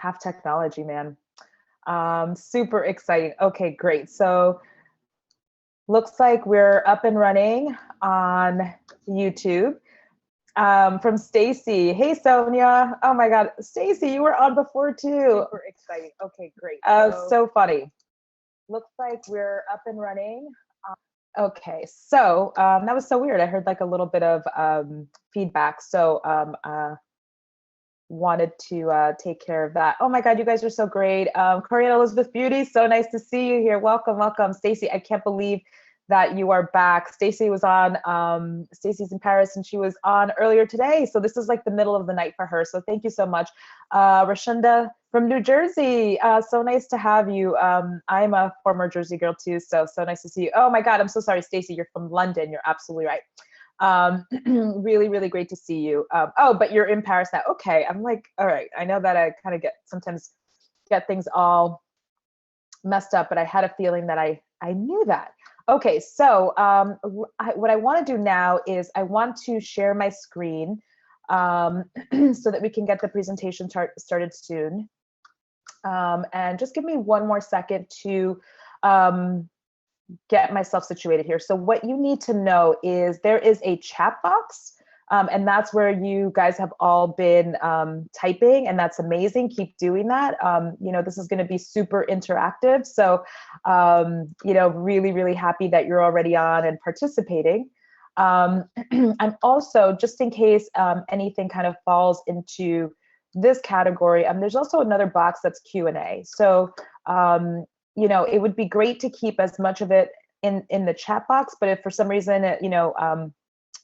Half technology, man. Super exciting. Okay, great. So looks like we're up and running on YouTube. From Stacy. Hey, Sonia. Oh my God, Stacy, you were on before too. Super exciting. Okay, great. So funny. Looks like we're up and running. Okay, so that was so weird. I heard like a little bit of feedback. So wanted to take care of that. Oh my God, you guys are so great. Korean Elizabeth Beauty, so nice to see you here. Welcome, welcome. Stacy, I can't believe that you are back. Stacy was on, Stacy's in Paris and she was on earlier today. So this is like the middle of the night for her. So thank you so much. Rashunda from New Jersey, so nice to have you. I'm a former Jersey girl too, so nice to see you. Oh my God, I'm so sorry, Stacy, you're from London. You're absolutely right. Really, really great to see you. Oh, but you're in Paris now. Okay, I'm like, all right. I know that I kind of sometimes get things all messed up, but I had a feeling that I knew that. Okay, so what I want to do now is I want to share my screen so that we can get the presentation started soon. And just give me one more second to get myself situated here. So what you need to know is there is a chat box, and that's where you guys have all been typing, and that's amazing. Keep doing that. You know, this is going to be super interactive. So, you know, really, really happy that you're already on and participating. I'm also, just in case anything kind of falls into this category, there's also another box that's Q&A. So, you know, it would be great to keep as much of it in the chat box, but if for some reason, you know,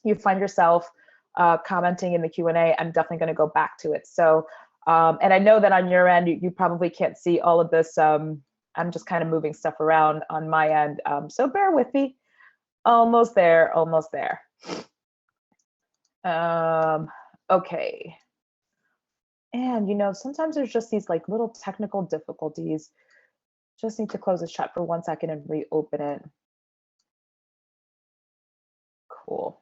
you find yourself commenting in the Q&A, I'm definitely going to go back to it. So, and I know that on your end, you probably can't see all of this. I'm just kind of moving stuff around on my end. So bear with me. Almost there, almost there. Okay. And, you know, sometimes there's just these like little technical difficulties. Just need to close this chat for 1 second and reopen it. Cool.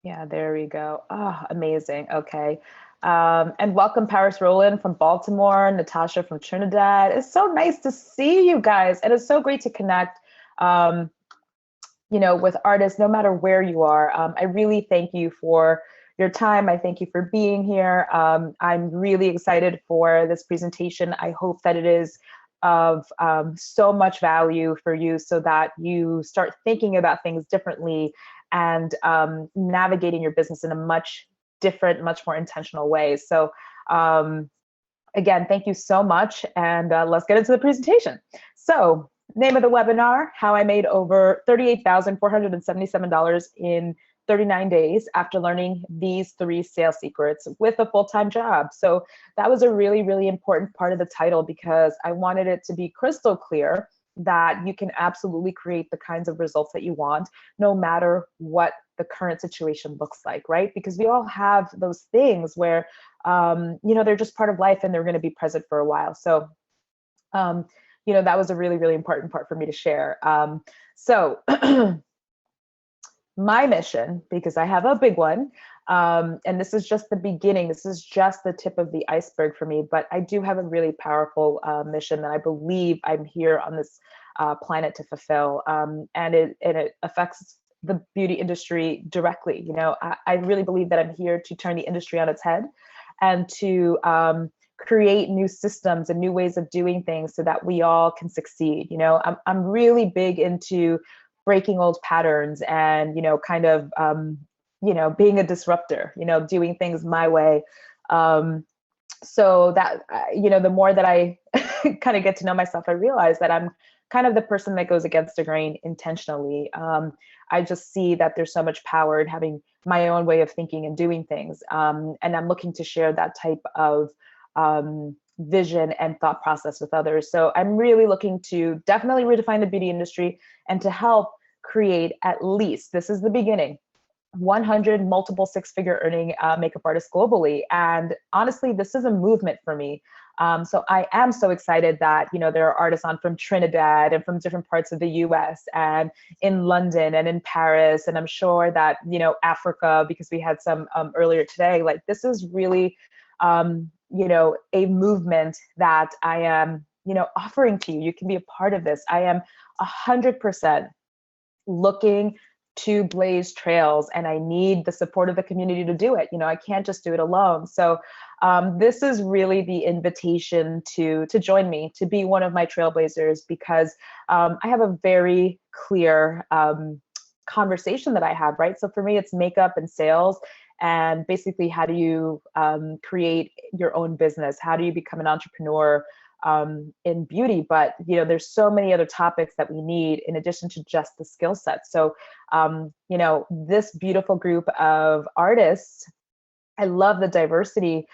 Yeah, there we go. Oh, amazing. Okay. And welcome Paris Roland from Baltimore, Natasha from Trinidad. It's so nice to see you guys. And it's so great to connect, you know, with artists, no matter where you are. I really thank you for your time. I thank you for being here. I'm really excited for this presentation. I hope that it is of so much value for you so that you start thinking about things differently and navigating your business in a much different, much more intentional way. So again, thank you so much. And let's get into the presentation. So name of the webinar, how I made over $38,477 in 39 days after learning these 3 sales secrets with a full-time job. So that was a really, really important part of the title because I wanted it to be crystal clear that you can absolutely create the kinds of results that you want, no matter what the current situation looks like, right? Because we all have those things where, you know, they're just part of life and they're going to be present for a while. So, you know, that was a really, really important part for me to share. So my mission, because I have a big one, and this is just the beginning, this is just the tip of the iceberg for me, but I do have a really powerful mission that I believe I'm here on this planet to fulfill, and it affects the beauty industry directly. You know, I really believe that I'm here to turn the industry on its head and to create new systems and new ways of doing things so that we all can succeed. You know, I'm really big into breaking old patterns and, you know, kind of, you know, being a disruptor, you know, doing things my way. So that, you know, the more that I kind of get to know myself, I realize that I'm kind of the person that goes against the grain intentionally. I just see that there's so much power in having my own way of thinking and doing things. And I'm looking to share that type of vision and thought process with others. So I'm really looking to definitely redefine the beauty industry and to help create at least, this is the beginning, 100 multiple 6-figure earning makeup artists globally. And honestly, this is a movement for me. So I am so excited that, there are artists on from Trinidad and from different parts of the US and in London and in Paris. And I'm sure that, Africa, because we had some earlier today, like this is really, a movement that I am, offering to you. You can be a part of this. I am 100% looking to blaze trails, and I need the support of the community to do it. I can't just do it alone. So this is really the invitation to join me, to be one of my trailblazers, because I have a very clear conversation that I have, right? So for me, it's makeup and sales. And basically, how do you create your own business? How do you become an entrepreneur in beauty? But there's so many other topics that we need in addition to just the skill set. So this beautiful group of artists, I love the diversity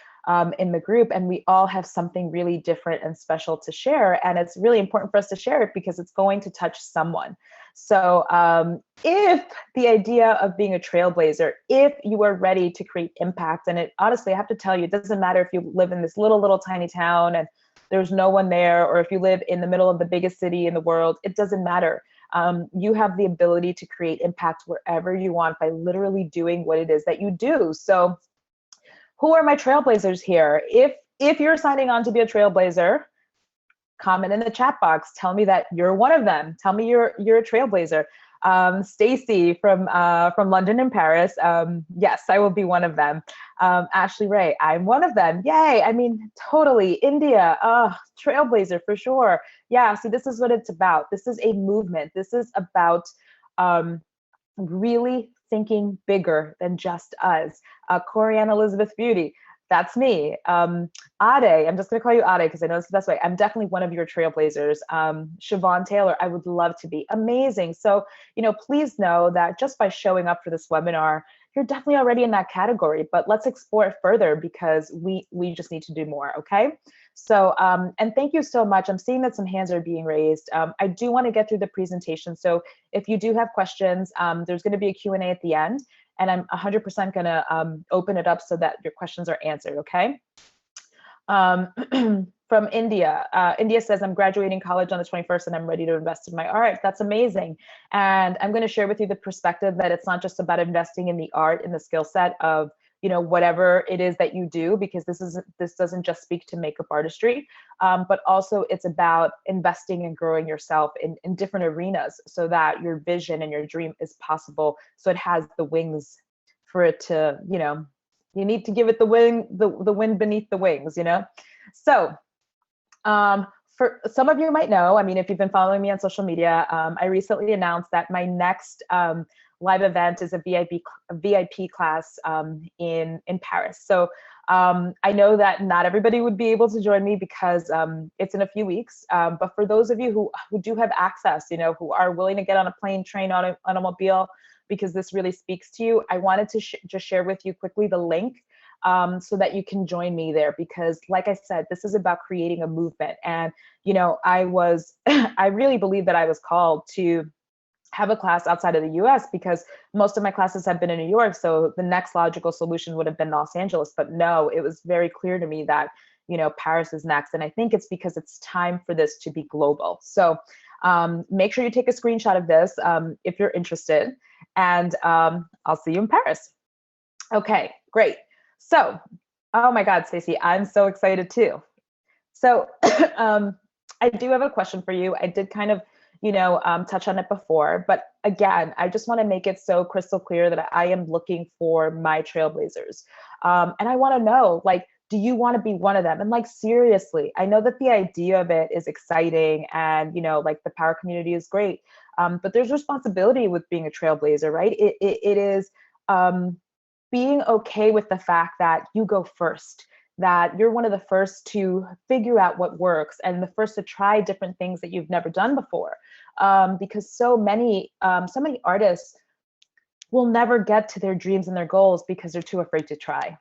in the group, and we all have something really different and special to share. And it's really important for us to share it because it's going to touch someone. So if the idea of being a trailblazer, if you are ready to create impact, and it honestly, I have to tell you, it doesn't matter if you live in this little tiny town and there's no one there, or if you live in the middle of the biggest city in the world, it doesn't matter. You have the ability to create impact wherever you want by literally doing what it is that you do. So who are my trailblazers here? If you're signing on to be a trailblazer, comment in the chat box. Tell me that you're one of them. Tell me you're a trailblazer. Stacy from London and Paris. Yes, I will be one of them. Ashley Ray, I'm one of them. Yay. I mean, totally. India, trailblazer for sure. Yeah, so this is what it's about. This is a movement. This is about really thinking bigger than just us. Corianne Elizabeth Beauty, that's me. Ade, I'm just gonna call you Ade because I know it's the best way. I'm definitely one of your trailblazers. Siobhan Taylor, I would love to be. Amazing. So, please know that just by showing up for this webinar, you're definitely already in that category, but let's explore it further because we just need to do more, okay? So, and thank you so much. I'm seeing that some hands are being raised. I do want to get through the presentation. So if you do have questions, there's going to be a Q&A at the end, and I'm 100% going to open it up so that your questions are answered, okay? From India, India says, I'm graduating college on the 21st and I'm ready to invest in my art. That's amazing. And I'm going to share with you the perspective that it's not just about investing in the art and the skill set of whatever it is that you do, because this doesn't just speak to makeup artistry, but also it's about investing and growing yourself in different arenas so that your vision and your dream is possible. So it has the wings for it to, you need to give it the wind beneath the wings, So for some of you might know, I mean, if you've been following me on social media, I recently announced that my next live event is a VIP class in Paris. So I know that not everybody would be able to join me because it's in a few weeks. But for those of you who do have access, who are willing to get on a plane, train, automobile, because this really speaks to you, I wanted to just share with you quickly the link so that you can join me there, because like I said, this is about creating a movement. And, I really believe that I was called to have a class outside of the US because most of my classes have been in New York. So the next logical solution would have been Los Angeles. But no, it was very clear to me that, Paris is next. And I think it's because it's time for this to be global. So make sure you take a screenshot of this if you're interested. And I'll see you in Paris. Okay, great. So, oh my God, Stacey, I'm so excited too. So I do have a question for you. I did kind of, touch on it before, but again, I just want to make it so crystal clear that I am looking for my trailblazers. And I want to know, like, do you want to be one of them? And like, seriously, I know that the idea of it is exciting and, like the power community is great, but there's responsibility with being a trailblazer, right? It is being okay with the fact that you go first, that you're one of the first to figure out what works and the first to try different things that you've never done before. Because so many artists will never get to their dreams and their goals because they're too afraid to try.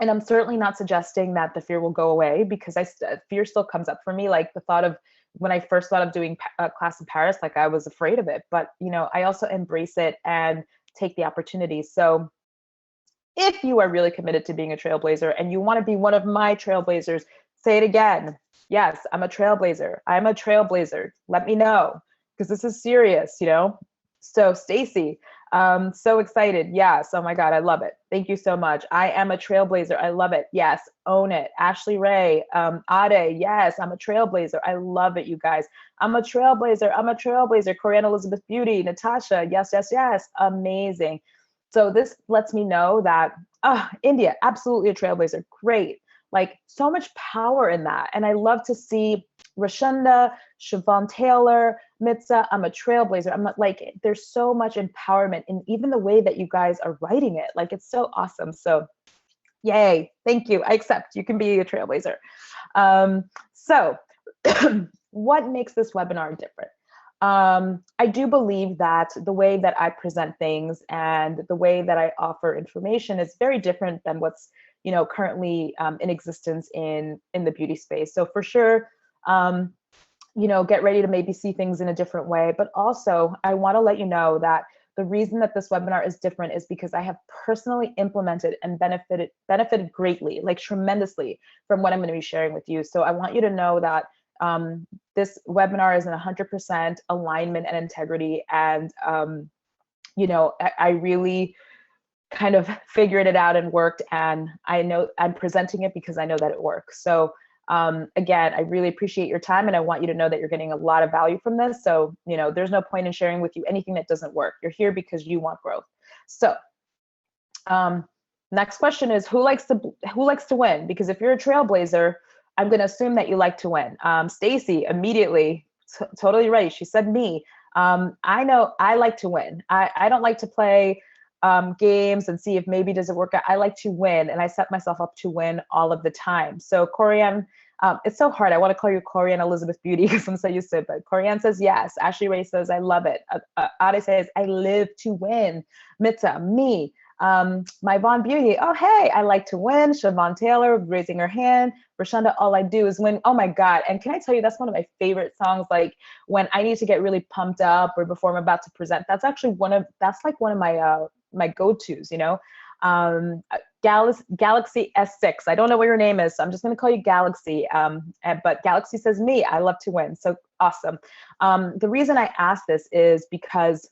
And I'm certainly not suggesting that the fear will go away, because fear still comes up for me. Like the thought of when I first thought of doing a class in Paris, like I was afraid of it, but I also embrace it and take the opportunity. So if you are really committed to being a trailblazer and you want to be one of my trailblazers, Say it again. Yes, I'm a trailblazer. I'm a trailblazer. Let me know because this is serious, you know? So, Stacy, so excited. Yes. Oh my God, I love it. Thank you so much. I am a trailblazer. I love it. Yes, own it. Ashley Ray, Ade, yes, I'm a trailblazer. I love it, you guys. I'm a trailblazer. I'm a trailblazer. Corianne Elizabeth Beauty, Natasha, yes, yes, yes. Amazing. So this lets me know that, India, absolutely a trailblazer. Great. Like so much power in that. And I love to see Rashunda, Siobhan Taylor, Mitza, I'm a trailblazer. I'm not like, there's so much empowerment in even the way that you guys are writing it. Like it's so awesome. So yay, thank you. I accept, you can be a trailblazer. So what makes this webinar different? I do believe that the way that I present things and the way that I offer information is very different than what's, you know, currently in existence in the beauty space. So for sure, you know, get ready to maybe see things in a different way. But also, I want to let you know that the reason that this webinar is different is because I have personally implemented and benefited greatly, like tremendously, from what I'm going to be sharing with you. So I want you to know that this webinar is in 100% alignment and integrity. And, you know, I really kind of figured it out and worked. And I know I'm presenting it because I know that it works. So again, I really appreciate your time, and I want you to know that you're getting a lot of value from this. So, you know, there's no point in sharing with you anything that doesn't work. You're here because you want growth. So next question is, who likes to win? Because if you're a trailblazer, I'm going to assume that you like to win. Stacy immediately, totally right. She said me. I know I like to win. I don't like to play games and see if maybe does it work out. I like to win, and I set myself up to win all of the time. So Corianne, it's so hard. I want to call you Corianne Elizabeth Beauty because I'm so used to it, but Corianne says yes. Ashley Ray says, I love it. Ade says, I live to win. Mitza, me. My Von Beauty, oh, hey, I like to win. Siobhan Taylor raising her hand. Rashunda, all I do is win. Oh my God. And can I tell you, that's one of my favorite songs. Like when I need to get really pumped up or before I'm about to present, that's actually that's like one of my, my go-tos, you know. Galaxy S6. I don't know what your name is, so I'm just going to call you Galaxy. But Galaxy says me, I love to win. So awesome. The reason I ask this is because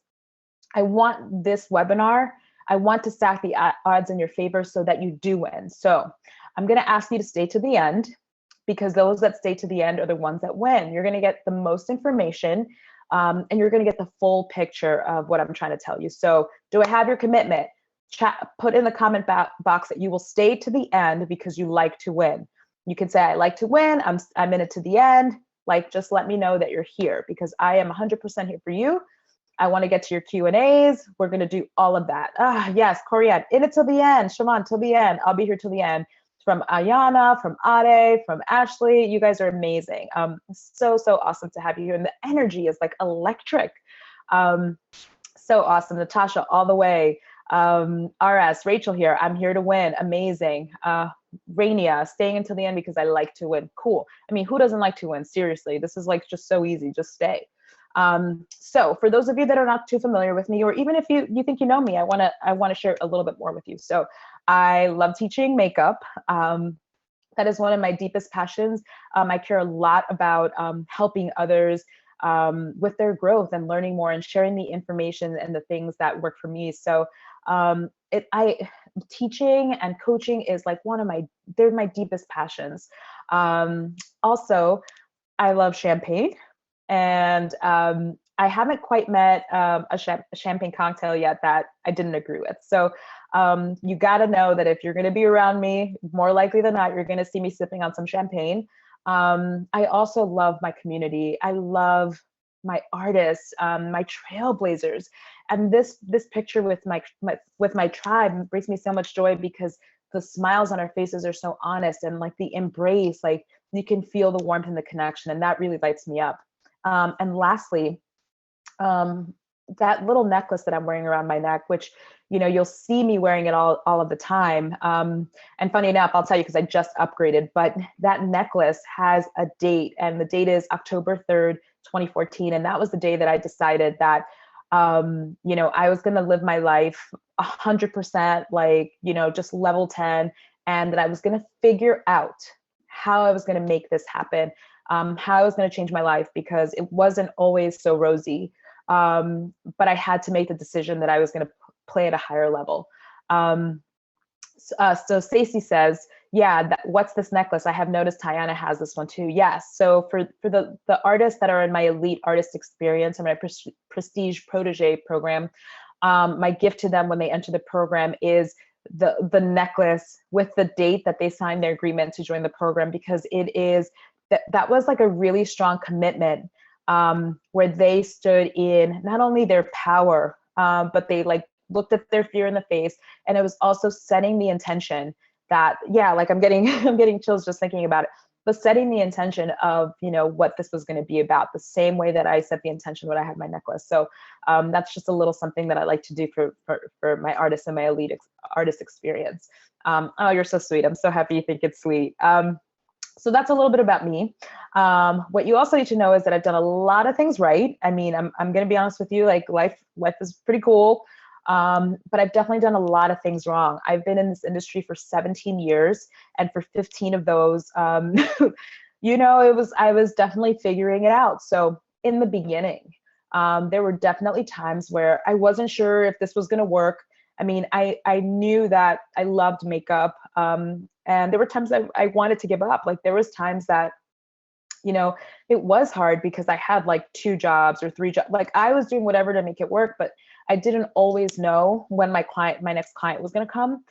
I want this webinar, I want to stack the odds in your favor so that you do win. So I'm going to ask you to stay to the end, because those that stay to the end are the ones that win. You're going to get the most information, and you're going to get the full picture of what I'm trying to tell you. So do I have your commitment? Put in the comment box that you will stay to the end because you like to win. You can say, I like to win. I'm in it to the end. Like, just let me know that you're here, because I am 100% here for you. I want to get to your Q&As. We're going to do all of that. Yes, Corianne, in it till the end. Siobhan, till the end. I'll be here till the end. From Ayana, from Ade, from Ashley. You guys are amazing. So awesome to have you here. And the energy is like electric. So awesome. Natasha, all the way. RS, Rachel here. I'm here to win. Amazing. Rainia, staying until the end because I like to win. Cool. I mean, who doesn't like to win? Seriously, this is like just so easy. Just stay. So for those of you that are not too familiar with me, or even if you think you know me, I want to share a little bit more with you. So I love teaching makeup. That is one of my deepest passions. I care a lot about helping others with their growth and learning more and sharing the information and the things that work for me. So teaching and coaching is like they're my deepest passions. Also, I love champagne. And I haven't quite met a champagne cocktail yet that I didn't agree with. So you got to know that if you're going to be around me, more likely than not, you're going to see me sipping on some champagne. I also love my community. I love my artists, my trailblazers, and this picture with my tribe brings me so much joy because the smiles on our faces are so honest, and like the embrace, like you can feel the warmth and the connection, and that really lights me up. And lastly, that little necklace that I'm wearing around my neck, which, you know, you'll see me wearing it all of the time. And funny enough, I'll tell you, because I just upgraded, but that necklace has a date, and the date is October 3rd, 2014. And that was the day that I decided that, you know, I was going to live my life 100%, like, you know, just level 10, and that I was going to figure out how I was going to make this happen, how I was going to change my life, because it wasn't always so rosy. But I had to make the decision that I was going to play at a higher level. So Stacy says, yeah, what's this necklace? I have noticed Tiana has this one too. Yes. So for the artists that are in my elite artist experience and my prestige protege program, my gift to them when they enter the program is the necklace with the date that they signed their agreement to join the program, because it is that was like a really strong commitment, where they stood in not only their power, but they like looked at their fear in the face. And it was also setting the intention that, yeah, like I'm getting I'm getting chills just thinking about it, but setting the intention of, you know, what this was going to be about, the same way that I set the intention when I had my necklace. So that's just a little something that I like to do for my artists and my elite artist experience. Oh, you're so sweet. I'm so happy you think it's sweet. So that's a little bit about me. What you also need to know is that I've done a lot of things right. I mean, I'm going to be honest with you, like life is pretty cool. But I've definitely done a lot of things wrong. I've been in this industry for 17 years, and for 15 of those, you know, I was definitely figuring it out. So in the beginning, there were definitely times where I wasn't sure if this was going to work. I mean, I knew that I loved makeup, and there were times that I wanted to give up. Like there was times that, you know, it was hard because I had like 2 jobs or 3 jobs. Like I was doing whatever to make it work, but I didn't always know when my next client was going to come.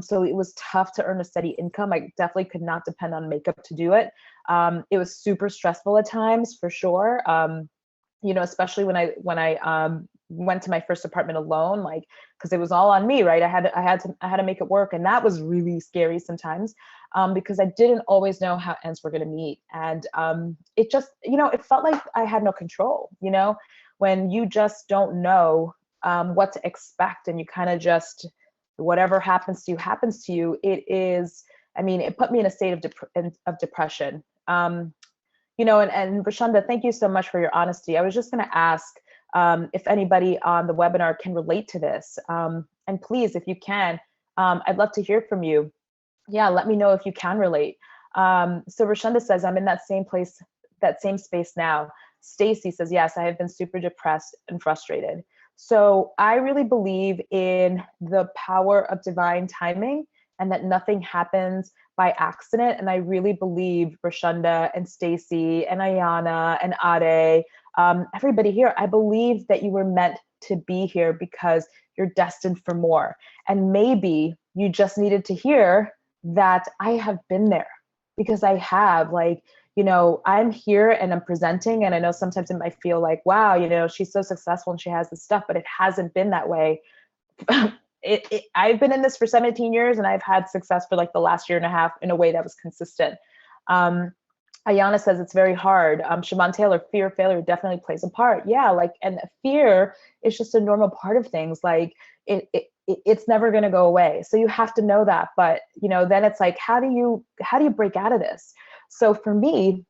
So it was tough to earn a steady income. I definitely could not depend on makeup to do it. It was super stressful at times, for sure. You know, especially when I went to my first apartment alone, like, because it was all on me, right? I had to make it work, and that was really scary sometimes, because I didn't always know how ends were going to meet, and it just, you know, it felt like I had no control. You know, when you just don't know what to expect, and you kind of just, whatever happens to you. It is, I mean, it put me in a state of depression. You know, and Rashonda, thank you so much for your honesty. I was just going to ask if anybody on the webinar can relate to this. And please, if you can, I'd love to hear from you. Yeah, let me know if you can relate. So Rashonda says, I'm in that same place, that same space now. Stacy says, yes, I have been super depressed and frustrated. So I really believe in the power of divine timing, and that nothing happens by accident. And I really believe Rashonda and Stacy and Ayana and Ade, everybody here, I believe that you were meant to be here because you're destined for more. And maybe you just needed to hear that I have been there, because I have, like, you know, I'm here and I'm presenting, and I know sometimes it might feel like, wow, you know, she's so successful and she has this stuff, but it hasn't been that way. I've been in this for 17 years, and I've had success for like the last year and a half in a way that was consistent. Ayana says it's very hard. Siobhan Taylor, fear of failure definitely plays a part. Yeah, like, and fear is just a normal part of things. Like it's never going to go away. So you have to know that. But, you know, then it's like, how do you break out of this? So for me,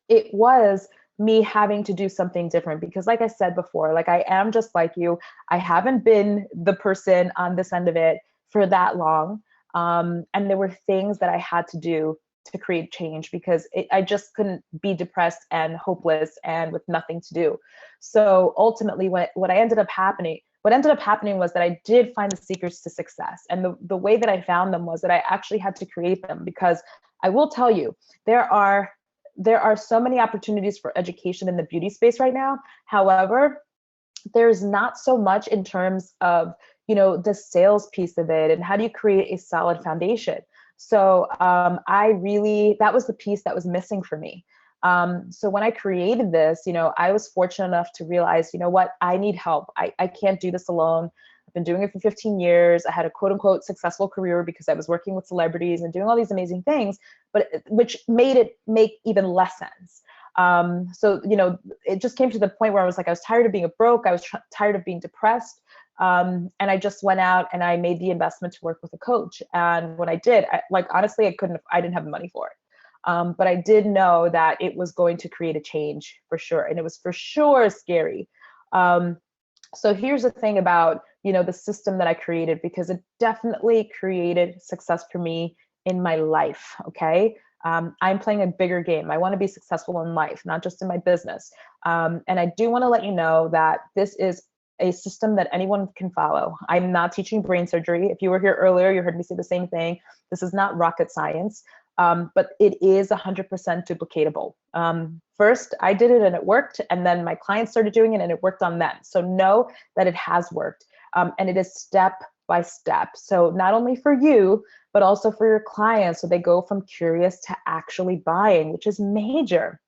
it was me having to do something different, because like I said before, like I am just like you. I haven't been the person on this end of it for that long. And there were things that I had to do to create change, because I just couldn't be depressed and hopeless and with nothing to do. So ultimately, what ended up happening was that I did find the secrets to success. And the way that I found them was that I actually had to create them, because I will tell you, there are so many opportunities for education in the beauty space right now. However, there's not so much in terms of, you know, the sales piece of it and how do you create a solid foundation. So that was the piece that was missing for me. So when I created this, you know, I was fortunate enough to realize, you know what, I need help. I can't do this alone. I've been doing it for 15 years. I had a quote unquote successful career because I was working with celebrities and doing all these amazing things, but which made it make even less sense. So, you know, it just came to the point where I was like, I was tired of being broke. I was tired of being depressed. And I just went out and I made the investment to work with a coach. And when I did, honestly, I didn't have the money for it. But I did know that it was going to create a change for sure. And it was for sure scary. So here's the thing about, you know, the system that I created, because it definitely created success for me in my life, okay? I'm playing a bigger game. I want to be successful in life, not just in my business. And I do want to let you know that this is a system that anyone can follow. I'm not teaching brain surgery. If you were here earlier, you heard me say the same thing. This is not rocket science, but it is 100% duplicatable. First, I did it and it worked, and then my clients started doing it and it worked on them. So know that it has worked, and it is step by step. So not only for you, but also for your clients, so they go from curious to actually buying, which is major.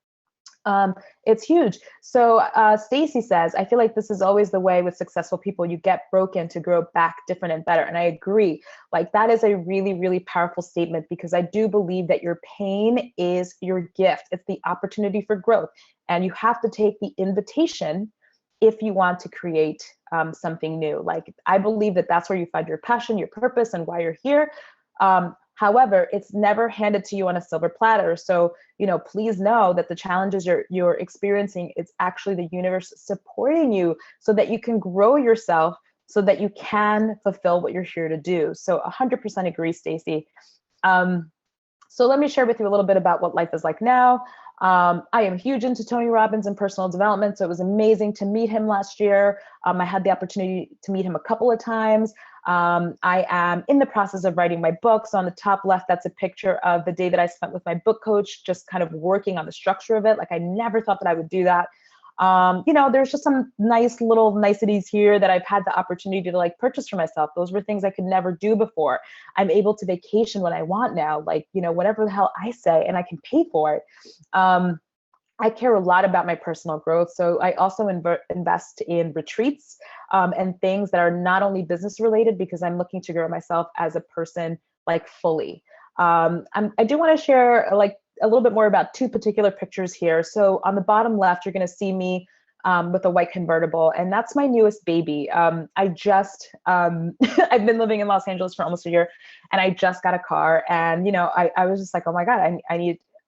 It's huge. So Stacy says, I feel like this is always the way with successful people. You get broken to grow back different and better. And I agree. Like, that is a really, really powerful statement, because I do believe that your pain is your gift. It's the opportunity for growth. And you have to take the invitation if you want to create something new. Like, I believe that that's where you find your passion, your purpose, and why you're here. However, it's never handed to you on a silver platter. So, please know that the challenges you're experiencing, it's actually the universe supporting you so that you can grow yourself, so that you can fulfill what you're here to do. So 100% agree, Stacy. So let me share with you a little bit about what life is like now. I am huge into Tony Robbins and personal development, so it was amazing to meet him last year. I had the opportunity to meet him a couple of times. I am in the process of writing my book. So on the top left, that's a picture of the day that I spent with my book coach, just kind of working on the structure of it. Like, I never thought that I would do that. There's just some nice little niceties here that I've had the opportunity to purchase for myself. Those were things I could never do before. I'm able to vacation when I want now, whatever the hell I say, and I can pay for it. I care a lot about my personal growth. So I also invest in retreats and things that are not only business related, because I'm looking to grow myself as a person, fully. I do want to share a little bit more about two particular pictures here. So on the bottom left, you're going to see me with a white convertible, and that's my newest baby. I've been living in Los Angeles for almost a year, and I just got a car, and I was just like, oh my God,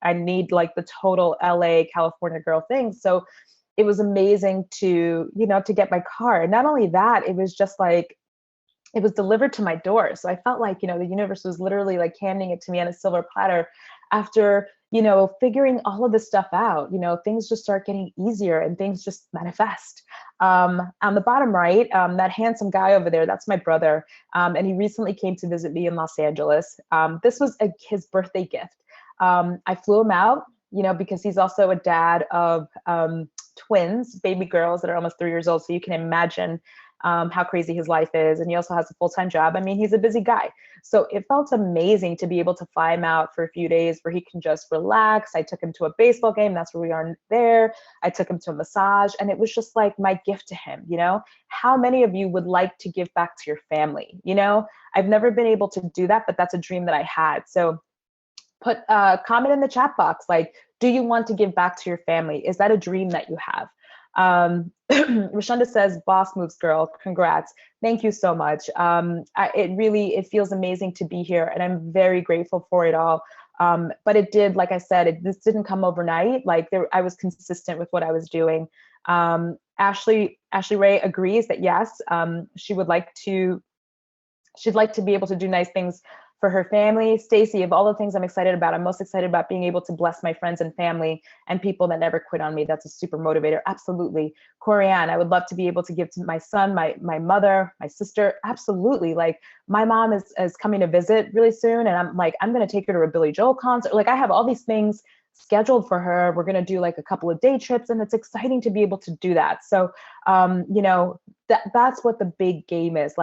I need the total LA California girl thing. So it was amazing to get my car. And not only that, it was just it was delivered to my door. So I felt like, the universe was literally handing it to me on a silver platter after, figuring all of this stuff out. Things just start getting easier and things just manifest. On the bottom right, that handsome guy over there, that's my brother. And he recently came to visit me in Los Angeles. This was his birthday gift. I flew him out, because he's also a dad of twins, baby girls that are almost 3 years old. So you can imagine how crazy his life is. And he also has a full-time job. I mean, he's a busy guy. So it felt amazing to be able to fly him out for a few days where he can just relax. I took him to a baseball game. That's where we are there. I took him to a massage, and it was just my gift to him. How many of you would like to give back to your family? I've never been able to do that, but that's a dream that I had. So put a comment in the chat box. Do you want to give back to your family? Is that a dream that you have? Rashonda says, boss moves, girl. Congrats. Thank you so much. It feels amazing to be here, and I'm very grateful for it all. But it did, like I said, this didn't come overnight. I was consistent with what I was doing. Ashley Ray agrees that yes, she'd like to be able to do nice things for her family. Stacy, of all the things I'm excited about, I'm most excited about being able to bless my friends and family and people that never quit on me. That's a super motivator. Absolutely. Corianne, I would love to be able to give to my son, my mother, my sister. Absolutely. My mom is coming to visit really soon, and I'm going to take her to a Billy Joel concert. I have all these things scheduled for her. We're going to do a couple of day trips, and it's exciting to be able to do that. So, that's what the big game is.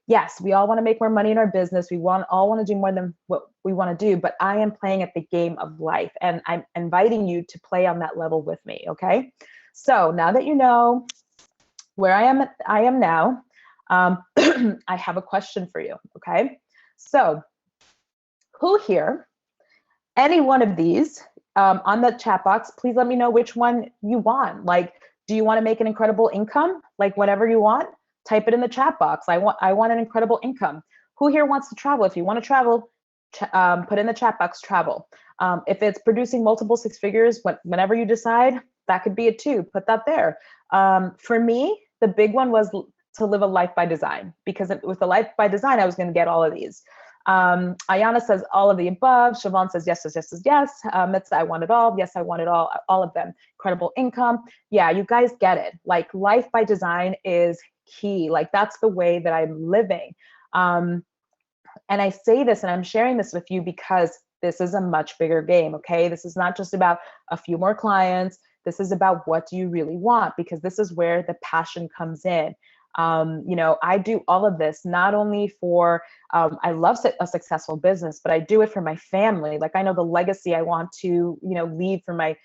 Yes, we all want to make more money in our business. We all want to do more than what we want to do, but I am playing at the game of life, and I'm inviting you to play on that level with me. Okay. So now that you know where I am now, I have a question for you. Okay. So who here, any one of these, on the chat box, please let me know which one you want. Do you want to make an incredible income? Whatever you want, type it in the chat box. I want an incredible income. Who here wants to travel? If you want to travel, put in the chat box, travel. If it's producing multiple six figures, whenever you decide, that could be it too. Put that there. For me, the big one was to live a life by design, because with the life by design, I was going to get all of these. Ayana says all of the above. Siobhan says yes, yes, yes, yes, yes. Mitza, I want it all. Yes, I want it all of them. Incredible income. Yeah, you guys get it. Like life by design is key. Like that's the way that I'm living. And I say this and I'm sharing this with you because this is a much bigger game, okay? This is not just about a few more clients. This is about what do you really want, because this is where the passion comes in. You know, I do all of this not only for, I love a successful business, but I do it for my family. Like I know the legacy I want to, you know, leave for my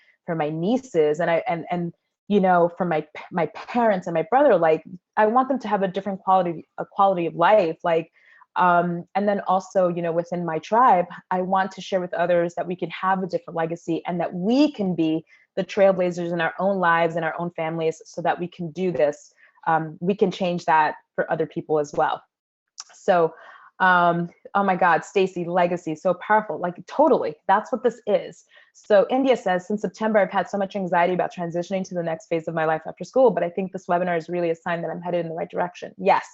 nieces and you know, for my parents and my brother. Like I want them to have a different quality of life. Like, and then also, you know, within my tribe, I want to share with others that we can have a different legacy and that we can be the trailblazers in our own lives and our own families so that we can do this. We can change that for other people as well. So, oh my God, Stacy, legacy, so powerful. Like totally, that's what this is. So India says, since September, I've had so much anxiety about transitioning to the next phase of my life after school, but I think this webinar is really a sign that I'm headed in the right direction. Yes.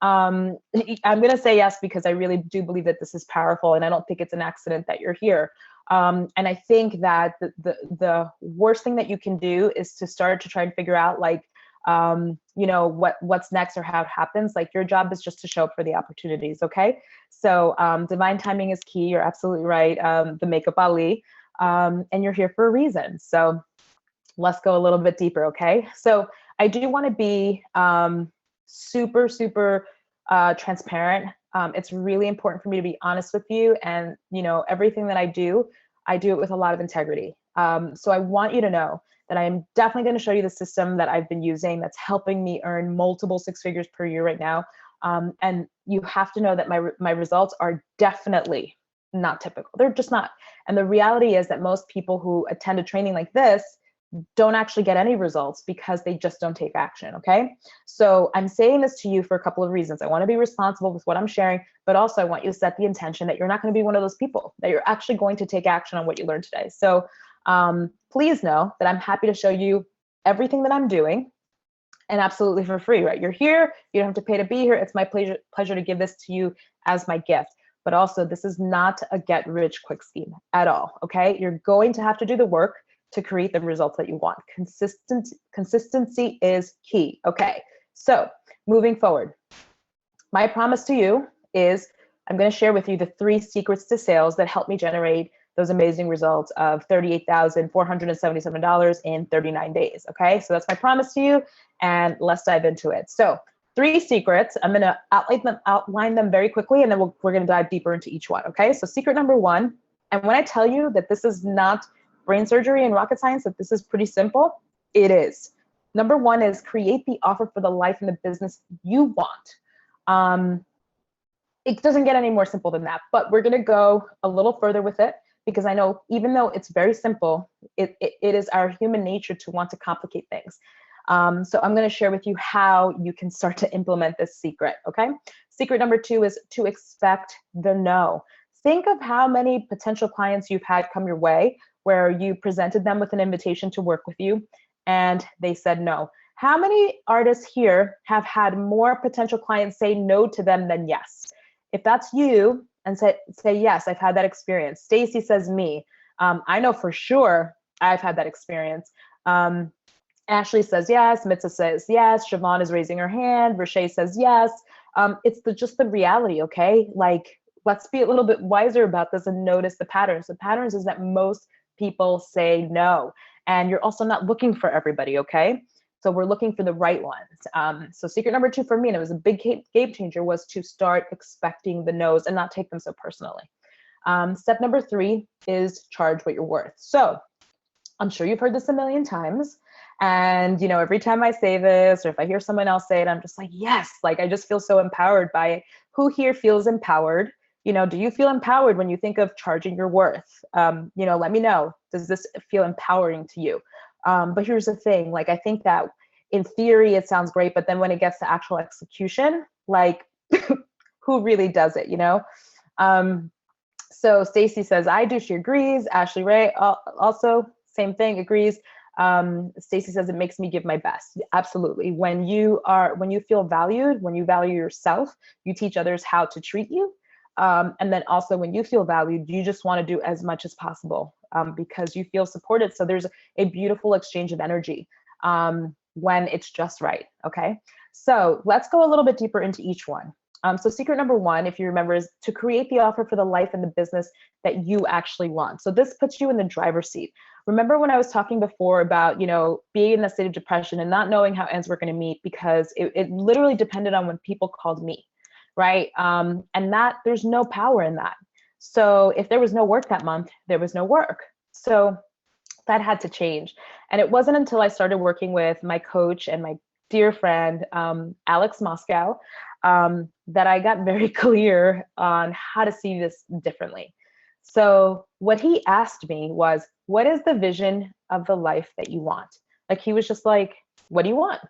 I'm going to say yes, because I really do believe that this is powerful, and I don't think it's an accident that you're here. And I think that the worst thing that you can do is to start to try and figure out like, you know, what's next or how it happens. Like your job is just to show up for the opportunities. Okay. So divine timing is key. You're absolutely right. The makeup Ali, and you're here for a reason. So let's go a little bit deeper. Okay. So I do want to be super, super transparent. It's really important for me to be honest with you, and you know, everything that I do it with a lot of integrity. So I want you to know that I am definitely going to show you the system that I've been using that's helping me earn multiple six figures per year right now. And you have to know that my results are definitely not typical. They're just not. And the reality is that most people who attend a training like this don't actually get any results because they just don't take action. Okay. So I'm saying this to you for a couple of reasons. I want to be responsible with what I'm sharing, but also I want you to set the intention that you're not going to be one of those people, that you're actually going to take action on what you learned today. So please know that I'm happy to show you everything that I'm doing, and absolutely for free, right? You're here, you don't have to pay to be here. It's my pleasure to give this to you as my gift. But also, this is not a get rich quick scheme at all. Okay. You're going to have to do the work to create the results that you want. Consistency is key. Okay, so moving forward, my promise to you is I'm going to share with you the 3 secrets to sales that help me generate those amazing results of $38,477 in 39 days. Okay, so that's my promise to you, and let's dive into it. So 3 secrets. I'm going to outline them very quickly, and then we're going to dive deeper into each one. Okay, so secret number 1, and when I tell you that this is not brain surgery and rocket science, that this is pretty simple, it is. Number 1 is create the offer for the life and the business you want. It doesn't get any more simple than that, but we're going to go a little further with it, because I know even though it's very simple, it is our human nature to want to complicate things. So I'm going to share with you how you can start to implement this secret. Okay. Secret number 2 is to expect the no. Think of how many potential clients you've had come your way where you presented them with an invitation to work with you and they said no. How many artists here have had more potential clients say no to them than yes? If that's you, and say yes, I've had that experience. Stacy says me. I know for sure I've had that experience. Ashley says yes. Mitza says yes. Siobhan is raising her hand. Rashay says yes. It's just the reality, okay? Like, let's be a little bit wiser about this and notice the patterns. The patterns is that most people say no, and you're also not looking for everybody, okay? So we're looking for the right ones. So secret number 2 for me, and it was a big game changer, was to start expecting the no's and not take them so personally. Step number 3 is charge what you're worth. So I'm sure you've heard this a million times. And, you know, every time I say this, or if I hear someone else say it, I'm just like, yes, like I just feel so empowered by it. Who here feels empowered? You know, do you feel empowered when you think of charging your worth? You know, let me know. Does this feel empowering to you? But here's the thing, like, I think that in theory, it sounds great, but then when it gets to actual execution, like who really does it, you know? So Stacy says, I do, she agrees. Ashley Ray also, same thing, agrees. Stacy says, it makes me give my best. Absolutely. When you feel valued, when you value yourself, you teach others how to treat you. And then also when you feel valued, you just want to do as much as possible because you feel supported. So there's a beautiful exchange of energy when it's just right. Okay. So let's go a little bit deeper into each one. So secret number one, if you remember, is to create the offer for the life and the business that you actually want. So this puts you in the driver's seat. Remember when I was talking before about, being in a state of depression and not knowing how ends were going to meet because it literally depended on when people called me, right? And that there's no power in that. So if there was no work that month, there was no work. So that had to change. And it wasn't until I started working with my coach and my dear friend, Alex Moscow, that I got very clear on how to see this differently. So what he asked me was, what is the vision of the life that you want? Like, he was just like, what do you want?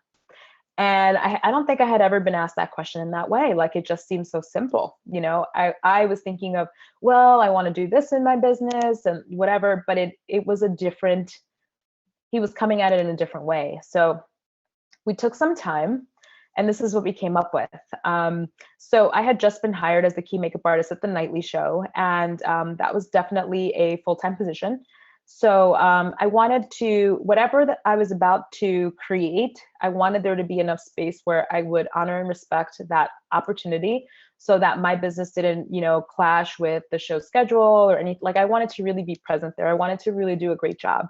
And I don't think I had ever been asked that question in that way. Like, it just seems so simple. I was thinking of, well, I want to do this in my business and whatever, but it was he was coming at it in a different way. So we took some time, and this is what we came up with. So I had just been hired as the key makeup artist at the Nightly Show, and that was definitely a full-time position. So I wanted to, whatever that I was about to create, I wanted there to be enough space where I would honor and respect that opportunity so that my business didn't, clash with the show schedule or anything. Like, I wanted to really be present there. I wanted to really do a great job.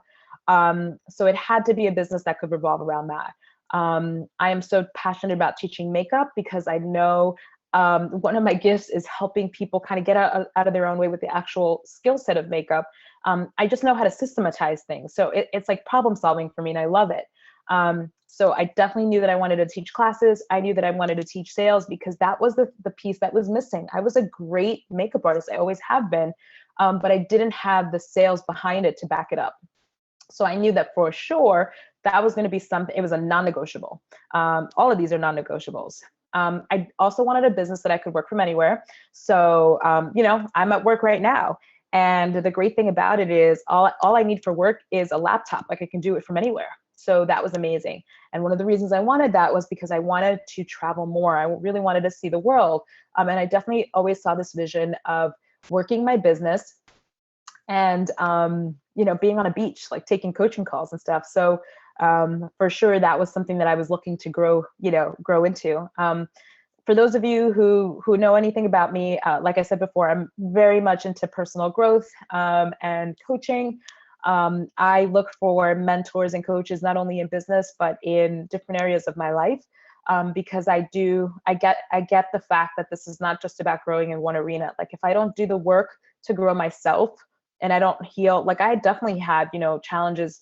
So it had to be a business that could revolve around that. I am so passionate about teaching makeup because I know one of my gifts is helping people kind of get out of their own way with the actual skill set of makeup. I just know how to systematize things. So it's like problem solving for me, and I love it. So I definitely knew that I wanted to teach classes. I knew that I wanted to teach sales because that was the piece that was missing. I was a great makeup artist. I always have been, but I didn't have the sales behind it to back it up. So I knew that for sure that was going to be something, it was a non-negotiable. All of these are non-negotiables. I also wanted a business that I could work from anywhere. So, I'm at work right now. And the great thing about it is all I need for work is a laptop. Like, I can do it from anywhere. So that was amazing. And one of the reasons I wanted that was because I wanted to travel more. I really wanted to see the world. And I definitely always saw this vision of working my business and, being on a beach, like taking coaching calls and stuff. So for sure, that was something that I was looking to grow into. For those of you who know anything about me, like I said before, I'm very much into personal growth and coaching. I look for mentors and coaches, not only in business, but in different areas of my life. Because I get the fact that this is not just about growing in one arena. Like, if I don't do the work to grow myself and I don't heal, like, I definitely had, challenges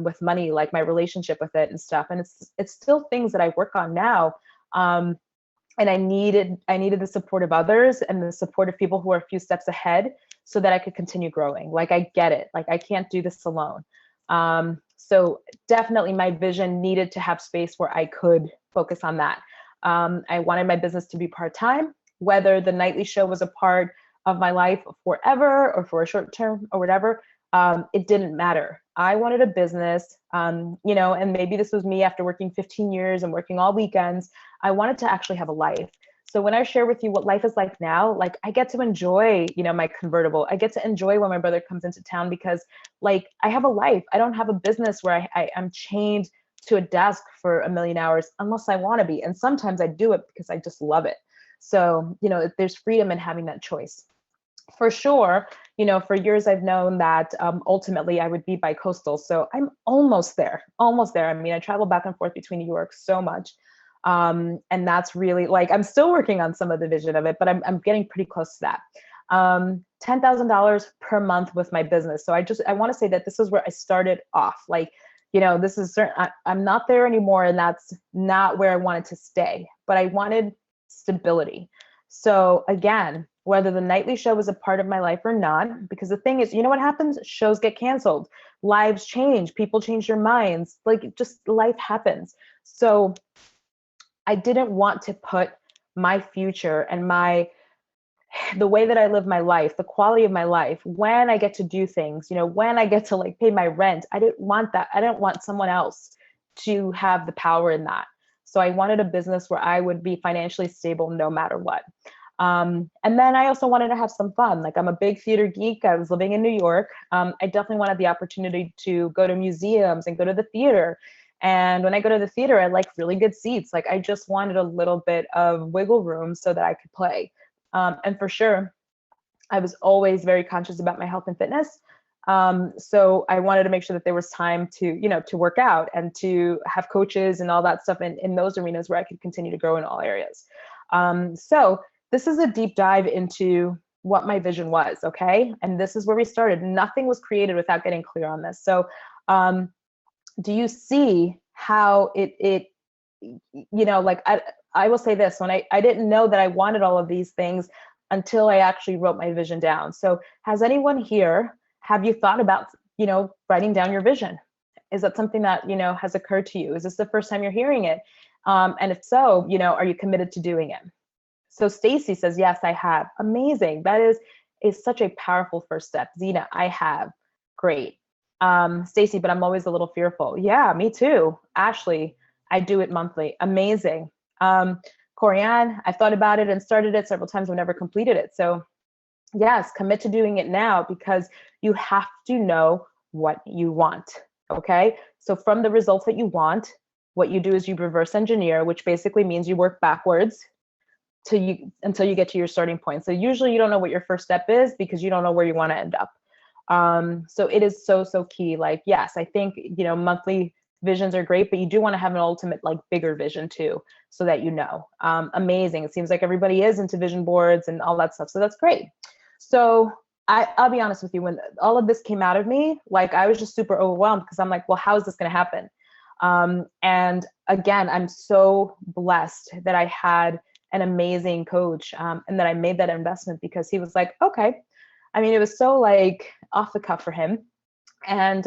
with money, like my relationship with it and stuff. And it's still things that I work on now. And I needed the support of others and the support of people who are a few steps ahead so that I could continue growing. Like, I get it. Like, I can't do this alone. So definitely my vision needed to have space where I could focus on that. I wanted my business to be part-time, whether the Nightly Show was a part of my life forever or for a short term or whatever. It didn't matter. I wanted a business, and maybe this was me after working 15 years and working all weekends. I wanted to actually have a life. So when I share with you what life is like now, like, I get to enjoy, my convertible. I get to enjoy when my brother comes into town because, like, I have a life. I don't have a business where I'm chained to a desk for a million hours unless I want to be. And sometimes I do it because I just love it. So, there's freedom in having that choice. For sure, for years I've known that ultimately I would be bi-coastal. So I'm almost there. I mean, I travel back and forth between New York so much. And that's really, like, I'm still working on some of the vision of it, but I'm getting pretty close to that. $10,000 per month with my business. So I want to say that this is where I started off. Like, this is certain, I'm not there anymore, and that's not where I wanted to stay, but I wanted stability. So again, whether the Nightly Show was a part of my life or not, because the thing is, what happens? Shows get canceled, lives change, people change their minds, like, just life happens. So I didn't want to put my future and the way that I live my life, the quality of my life, when I get to do things, when I get to, like, pay my rent, I didn't want that. I didn't want someone else to have the power in that. So I wanted a business where I would be financially stable no matter what. And then I also wanted to have some fun. Like I'm a big theater geek. I was living in New York. I definitely wanted the opportunity to go to museums and go to the theater. And when I go to the theater, I like really good seats. Like I just wanted a little bit of wiggle room so that I could play. And for sure, I was always very conscious about my health and fitness. So I wanted to make sure that there was time to, to work out and to have coaches and all that stuff in those arenas where I could continue to grow in all areas. So this is a deep dive into what my vision was, okay? And this is where we started. Nothing was created without getting clear on this. So do you see how it like I will say this, when I didn't know that I wanted all of these things until I actually wrote my vision down. So has anyone here, have you thought about, writing down your vision? Is that something that, has occurred to you? Is this the first time you're hearing it? And if so, are you committed to doing it? So Stacy says, yes, I have. Amazing. That is such a powerful first step. Zena, I have. Great. Stacy, but I'm always a little fearful. Yeah, me too. Ashley, I do it monthly. Amazing. Corianne, I thought about it and started it several times. I've never completed it. So yes, commit to doing it now, because you have to know what you want. Okay. So from the results that you want, what you do is you reverse engineer, which basically means you work backwards until you get to your starting point. So usually you don't know what your first step is because you don't know where you want to end up. So it is so key. Like, yes, I think, monthly visions are great, but you do want to have an ultimate, like, bigger vision too, so that amazing. It seems like everybody is into vision boards and all that stuff. So that's great. So I'll be honest with you, when all of this came out of me, like I was just super overwhelmed because I'm like, well, how is this going to happen? And again, I'm so blessed that I had an amazing coach, and that I made that investment, because he was like, okay. I mean, it was so like off the cuff for him. And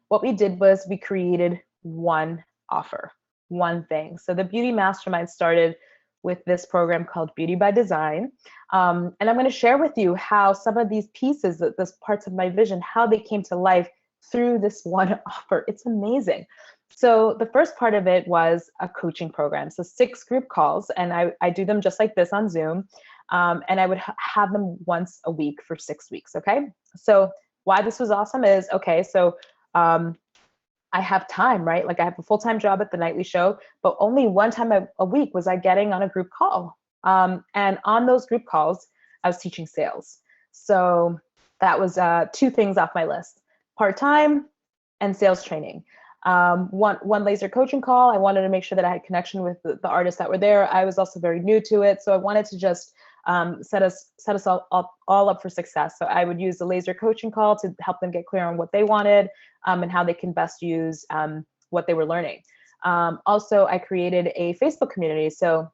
what we did was we created one offer, one thing. So the Beauty Mastermind started with this program called Beauty by Design. And I'm going to share with you how some of these pieces, those parts of my vision, how they came to life through this one offer. It's amazing. So the first part of it was a coaching program. So 6 group calls, and I do them just like this on Zoom. And I would have them once a week for 6 weeks. Okay. So why this was awesome is, okay, so I have time, right? Like I have a full-time job at the nightly show, but only one time a week was I getting on a group call. And on those group calls, I was teaching sales. So that was 2 things off my list: part-time and sales training. One laser coaching call. I wanted to make sure that I had connection with the artists that were there. I was also very new to it, so I wanted to just set us all up for success. So I would use the laser coaching call to help them get clear on what they wanted, and how they can best use what they were learning. Also, I created a Facebook community. So,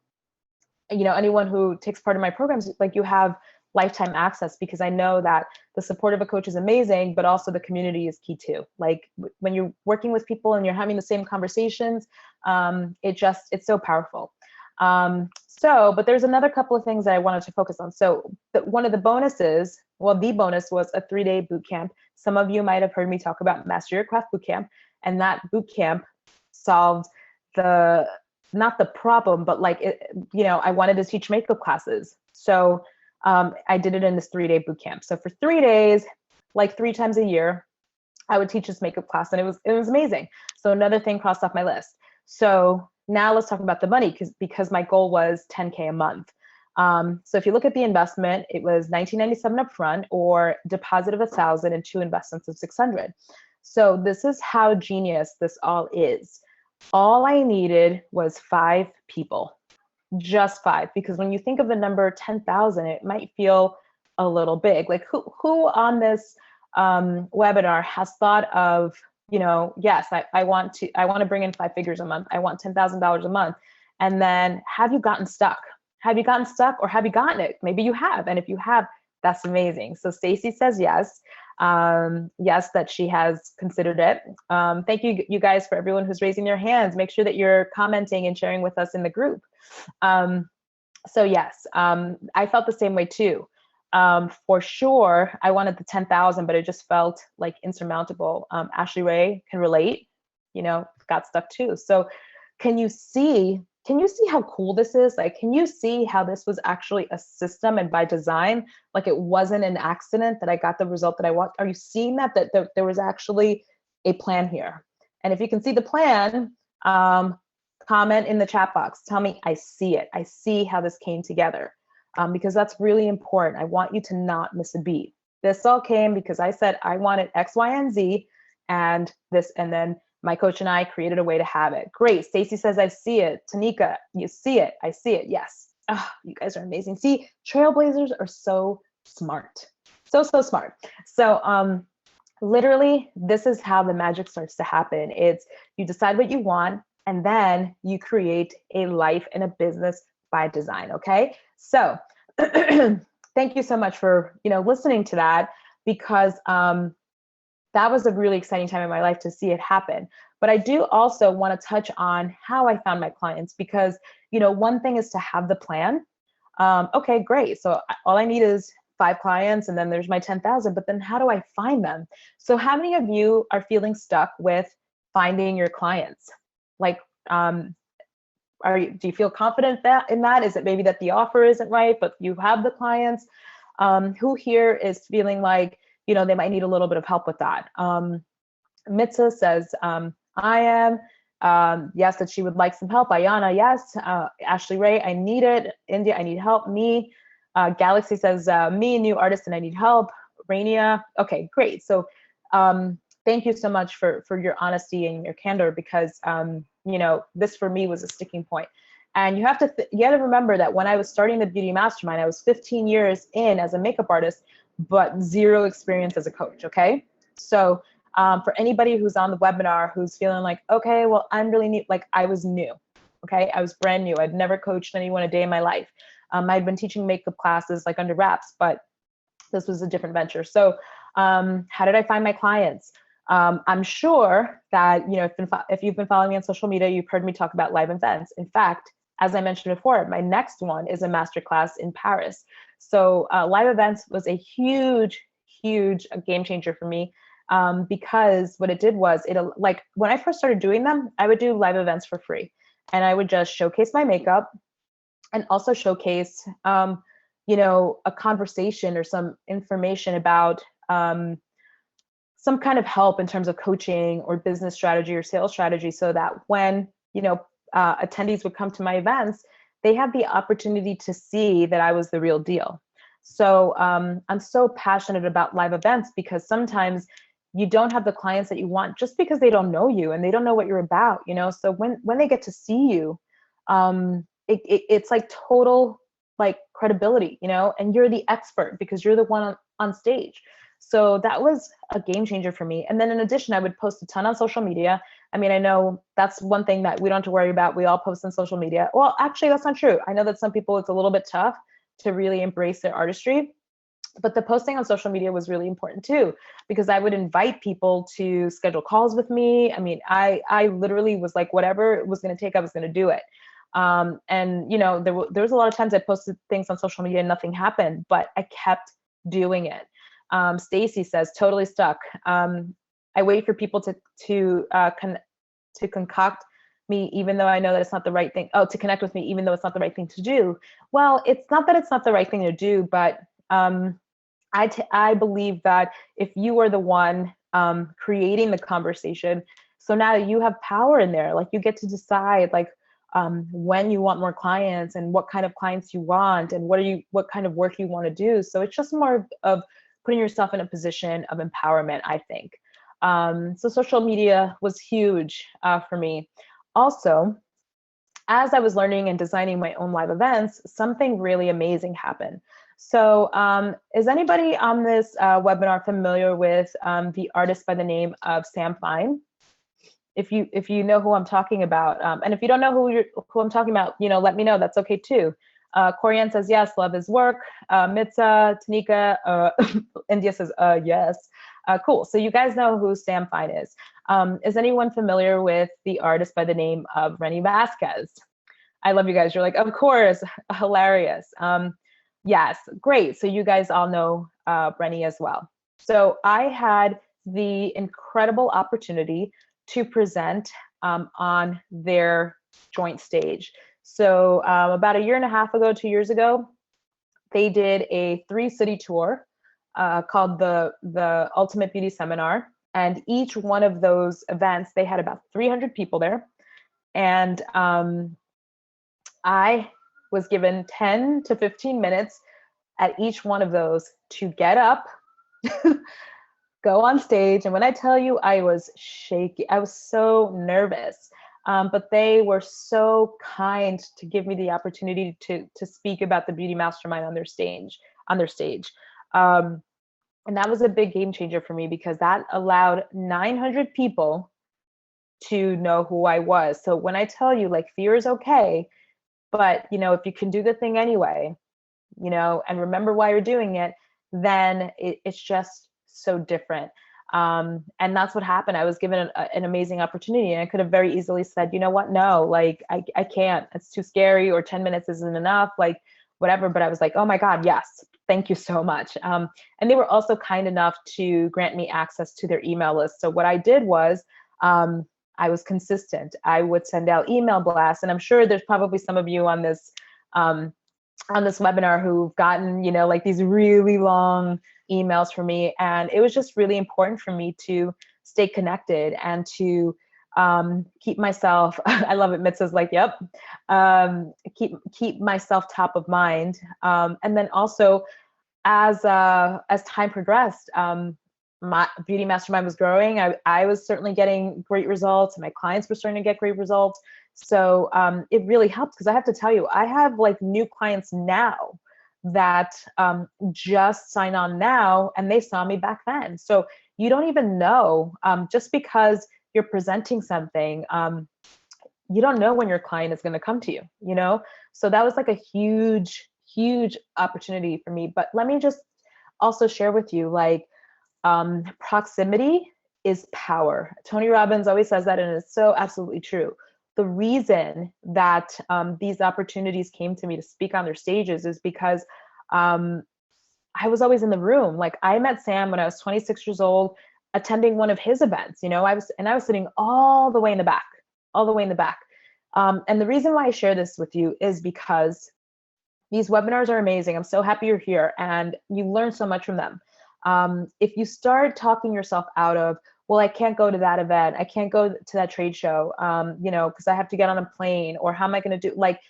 anyone who takes part in my programs, like, you have lifetime access, because I know that the support of a coach is amazing, but also the community is key too. Like when you're working with people and you're having the same conversations, it's so powerful. But there's another couple of things that I wanted to focus on. So one of the bonuses, the bonus was a 3-day boot camp. Some of you might have heard me talk about Master Your Craft boot camp, and that boot camp solved not the problem, but I wanted to teach makeup classes. So I did it in this 3-day boot camp. So for 3 days, like 3 times a year, I would teach this makeup class, and it was amazing. So another thing crossed off my list. So now let's talk about the money, because my goal was $10K a month. So if you look at the investment, it was $1997 upfront, or deposit of $1,000 and 2 investments of $600. So this is how genius this all is. All I needed was 5 people. Just 5, because when you think of the number 10,000, it might feel a little big. Like who on this webinar has thought of, yes, I want to bring in 5 figures a month. I want $10,000 a month. And then have you gotten stuck? Have you gotten stuck, or have you gotten it? Maybe you have. And if you have, that's amazing. So Stacy says yes. Yes, that she has considered it. Thank you guys, for everyone who's raising their hands. Make sure that you're commenting and sharing with us in the group. So yes, I felt the same way too. For sure, I wanted the 10,000, but it just felt like insurmountable. Ashley Ray can relate, got stuck too. So can you see can you see how cool this is? Like, can you see how this was actually a system and by design? Like, it wasn't an accident that I got the result that I want. Are you seeing that there was actually a plan here? And if you can see the plan, comment in the chat box. Tell me, I see it. I see how this came together, because that's really important. I want you to not miss a beat. This all came because I said I wanted X, Y, and Z, and then my coach and I created a way to have it. Great. Stacy says, I see it. Tanika, you see it. I see it. Yes. Oh, you guys are amazing. See, trailblazers are so smart. So smart. So literally, this is how the magic starts to happen. It's you decide what you want, and then you create a life and a business by design. Okay. So thank you so much for, listening to that, because that was a really exciting time in my life to see it happen. But I do also want to touch on how I found my clients, because, one thing is to have the plan. Okay, great. So all I need is 5 clients, and then there's my 10,000, but then how do I find them? So how many of you are feeling stuck with finding your clients? Like, do you feel confident in that? Is it maybe that the offer isn't right, but you have the clients? Who here is feeling like, they might need a little bit of help with that? Mitza says, I am. Yes, that she would like some help. Ayana, yes. Ashley Ray, I need it. India, I need help. Me. Galaxy says, me, new artist, and I need help. Rainia, okay, great. So thank you so much for your honesty and your candor, because this for me was a sticking point. And you have to remember that when I was starting the Beauty Mastermind, I was 15 years in as a makeup artist, but 0 experience as a coach. Okay, so for anybody who's on the webinar who's feeling like, okay, well, I'm really new, like I was new. Okay, I was brand new. I'd never coached anyone a day in my life. I'd been teaching makeup classes like under wraps, but this was a different venture. So how did I find my clients? I'm sure that, if you've been following me on social media, you've heard me talk about live events. In fact, as I mentioned before, my next one is a masterclass in Paris. So live events was a huge game changer for me, because what it did was, like when I first started doing them, I would do live events for free, and I would just showcase my makeup and also showcase, a conversation or some information about some kind of help in terms of coaching or business strategy or sales strategy, so that when, attendees would come to my events, they have the opportunity to see that I was the real deal. So I'm so passionate about live events, because sometimes you don't have the clients that you want just because they don't know you and they don't know what you're about, So when they get to see you, it's like total like credibility, and you're the expert because you're the one on stage. So that was a game changer for me. And then in addition, I would post a ton on social media. I mean, I know that's one thing that we don't have to worry about. We all post on social media. Well, actually, that's not true. I know that some people, it's a little bit tough to really embrace their artistry. But the posting on social media was really important too, because I would invite people to schedule calls with me. I mean, I literally was like, whatever it was going to take, I was going to do it. And there was a lot of times I posted things on social media and nothing happened, but I kept doing it. Stacy says, totally stuck. I wait for people to concoct me, even though I know that it's not the right thing. Oh, to connect with me, even though it's not the right thing to do. Well, it's not that it's not the right thing to do, but I believe that if you are the one creating the conversation, so now you have power in there. Like you get to decide like when you want more clients and what kind of clients you want and what kind of work you want to do. So it's just more of putting yourself in a position of empowerment, I think. So social media was huge for me. Also, as I was learning and designing my own live events, something really amazing happened. So is anybody on this webinar familiar with the artist by the name of Sam Fine? If you know who I'm talking about, and if you don't know who I'm talking about, let me know. That's okay too. Corianne says yes, love his work. Mitza, Tanika, India says yes. Cool. So you guys know who Sam Fine is. Is anyone familiar with the artist by the name of Renny Vasquez? I love you guys. You're like, of course, hilarious. Yes, great. So you guys all know Renny as well. So I had the incredible opportunity to present on their joint stage. So about a year and a half ago, 2 years ago, they did a 3-city tour called the Ultimate Beauty Seminar. And each one of those events, they had about 300 people there. And I was given 10 to 15 minutes at each one of those to get up, go on stage. And when I tell you, I was shaky, I was so nervous. But they were so kind to give me the opportunity to speak about the Beauty Mastermind on their stage. And that was a big game changer for me, because that allowed 900 people to know who I was. So when I tell you, like, fear is okay, but if you can do the thing anyway, and remember why you're doing it, then it's just so different. And that's what happened. I was given an amazing opportunity, and I could have very easily said, you know what, no, like I can't, it's too scary, or 10 minutes isn't enough, like whatever. But I was like, oh my God, yes, thank you so much. And they were also kind enough to grant me access to their email list. So what I did was, I was consistent. I would send out email blasts, and I'm sure there's probably some of you on this webinar who've gotten, like these really long emails from me. And it was just really important for me to stay connected and to keep myself, I love it, Mitz is like, yep, keep myself top of mind. And then also, as time progressed, my Beauty Mastermind was growing. I was certainly getting great results, and my clients were starting to get great results. So it really helped, because I have to tell you, I have like new clients now that just sign on now, and they saw me back then. So you don't even know, just because you're presenting something, you don't know when your client is going to come to you, So that was like a huge, huge opportunity for me. But let me just also share with you, like, proximity is power. Tony Robbins always says that, and it's so absolutely true. The reason that these opportunities came to me to speak on their stages is because I was always in the room. Like, I met Sam when I was 26 years old, attending one of his events. I was sitting all the way in the back, and the reason why I share this with you is because these webinars are amazing. I'm so happy you're here, and you learn so much from them. If you start talking yourself out of, well, I can't go to that event, I can't go to that trade show, because I have to get on a plane, or how am I going to do, like,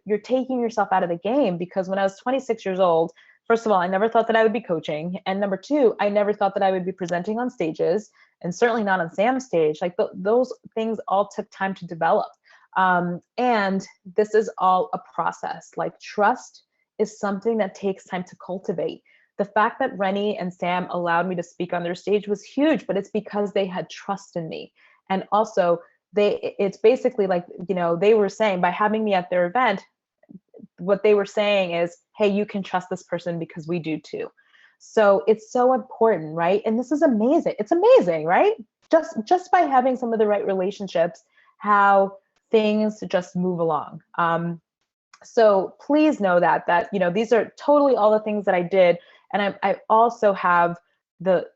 you're taking yourself out of the game. Because when I was 26 years old, first of all, I never thought that I would be coaching, and number two, I never thought that I would be presenting on stages, and certainly not on Sam's stage. Like, those things all took time to develop. And this is all a process. Like, trust is something that takes time to cultivate. The fact that Rennie and Sam allowed me to speak on their stage was huge, but it's because they had trust in me. And also, it's basically like, they were saying, by having me at their event, what they were saying is, hey, you can trust this person because we do too. So it's so important, right? And this is amazing. It's amazing, right? Just by having some of the right relationships, how things just move along. So please know that these are totally all the things that I did. And I also have the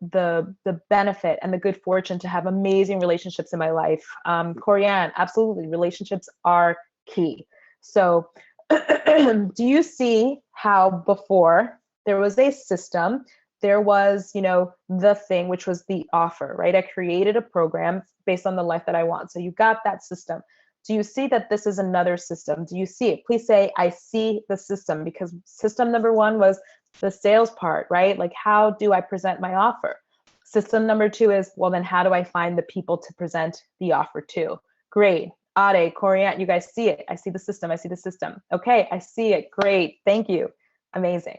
benefit and the good fortune to have amazing relationships in my life. Corianne, absolutely, relationships are key. So do you see how before there was a system, there was, the thing, which was the offer, right? I created a program based on the life that I want. So you got that system. Do you see that this is another system? Do you see it? Please say, I see the system, because system number one was the sales part, right? Like, how do I present my offer? System number two is, well, then how do I find the people to present the offer to? Great. Ade, Corianne, you guys see it. I see the system. I see the system. Okay, I see it. Great. Thank you. Amazing.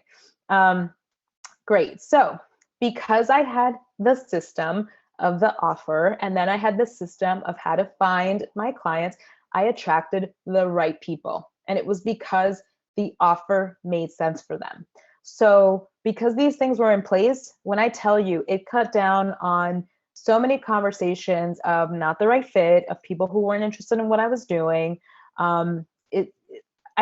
Great. So because I had the system of the offer, and then I had the system of how to find my clients, I attracted the right people. And it was because the offer made sense for them. So because these things were in place, when I tell you, it cut down on so many conversations of not the right fit, of people who weren't interested in what I was doing. I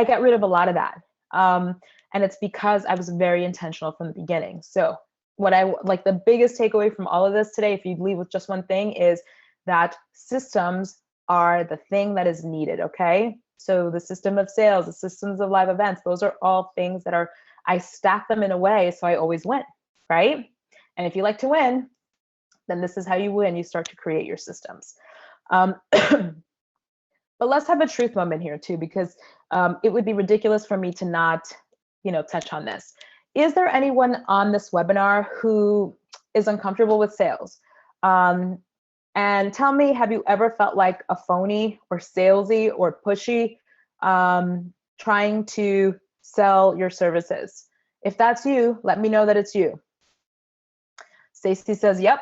got rid of a lot of that. And it's because I was very intentional from the beginning. So what I like, the biggest takeaway from all of this today, if you leave with just one thing, is that systems are the thing that is needed, okay? So the system of sales, the systems of live events, those are all things that are, I stack them in a way so I always win, right? And if you like to win, then this is how you win. You start to create your systems. But let's have a truth moment here too, because it would be ridiculous for me to not, touch on this. Is there anyone on this webinar who is uncomfortable with sales? And tell me, have you ever felt like a phony or salesy or pushy trying to sell your services? If that's you, let me know that it's you. Stacy says, yep.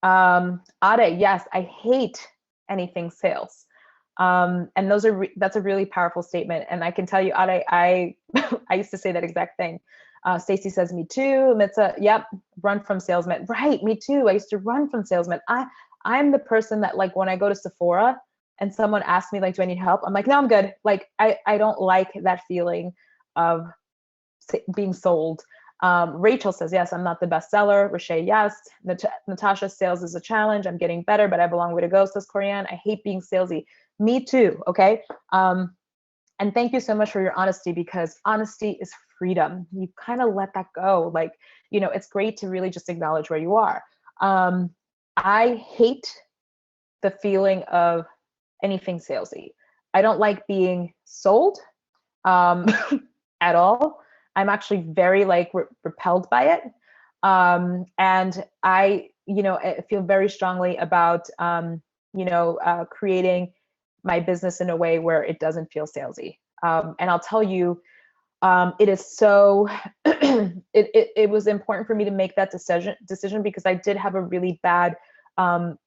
Ade, yes, I hate anything sales. And that's a really powerful statement. And I can tell you, Ade, I used to say that exact thing. Stacy says, me too. Mitza, yep, run from salesmen. Right, me too. I used to run from salesmen. I'm the person that, like, when I go to Sephora and someone asks me, like, do I need help? I'm like, no, I'm good. Like, I don't like that feeling of being sold. Rachel says, yes, I'm not the best seller. Rashay, yes. Natasha, sales is a challenge. I'm getting better, but I have a long way to go, says Corianne. I hate being salesy. Me too, okay? And thank you so much for your honesty, because honesty is freedom. You kind of let that go. Like, it's great to really just acknowledge where you are. I hate the feeling of anything salesy. I don't like being sold at all. I'm actually very repelled by it. And I feel very strongly about, creating my business in a way where it doesn't feel salesy. And I'll tell you, it is so, it was important for me to make that decision because I did have a really bad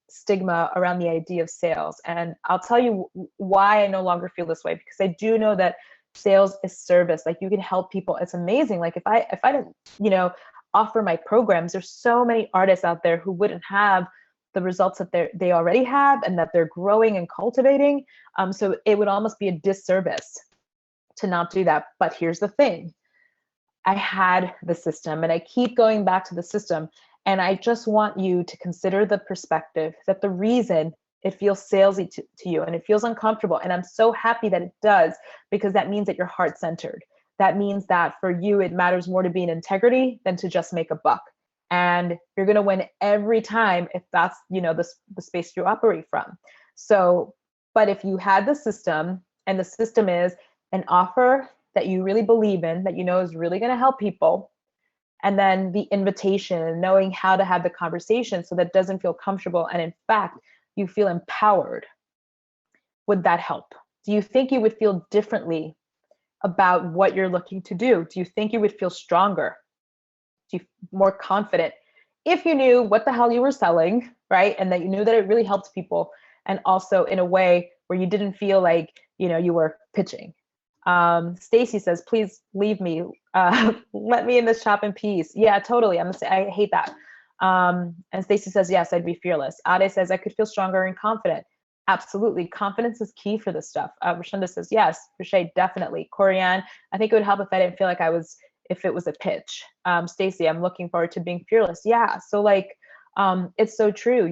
stigma around the idea of sales. And I'll tell you why I no longer feel this way, because I do know that sales is service. Like, you can help people. It's amazing. Like, if I didn't, offer my programs, there's so many artists out there who wouldn't have the results that they already have and that they're growing and cultivating. So it would almost be a disservice to not do that. But here's the thing. I had the system, and I keep going back to the system. And I just want you to consider the perspective that the reason it feels salesy to you and it feels uncomfortable, and I'm so happy that it does, because that means that you're heart-centered. That means that for you, it matters more to be in integrity than to just make a buck. And you're going to win every time if that's, the space you operate from. So, but if you had the system, and the system is an offer that you really believe in, that is really going to help people, and then the invitation, knowing how to have the conversation so that it doesn't feel comfortable, and in fact, you feel empowered, would that help? Do you think you would feel differently about what you're looking to do? Do you think you would feel stronger? Do you more confident if you knew what the hell you were selling, right? And that you knew that it really helped people, and also in a way where you didn't feel like, you were pitching. Stacy says, please leave me. Let me in this shop in peace. Yeah, totally. I hate that. And Stacy says, yes, I'd be fearless. Ade says, I could feel stronger and confident. Absolutely. Confidence is key for this stuff. Rashonda says, yes. Rashay, definitely. Corianne, I think it would help if I didn't feel like if it was a pitch. Stacy, I'm looking forward to being fearless. Yeah. So it's so true,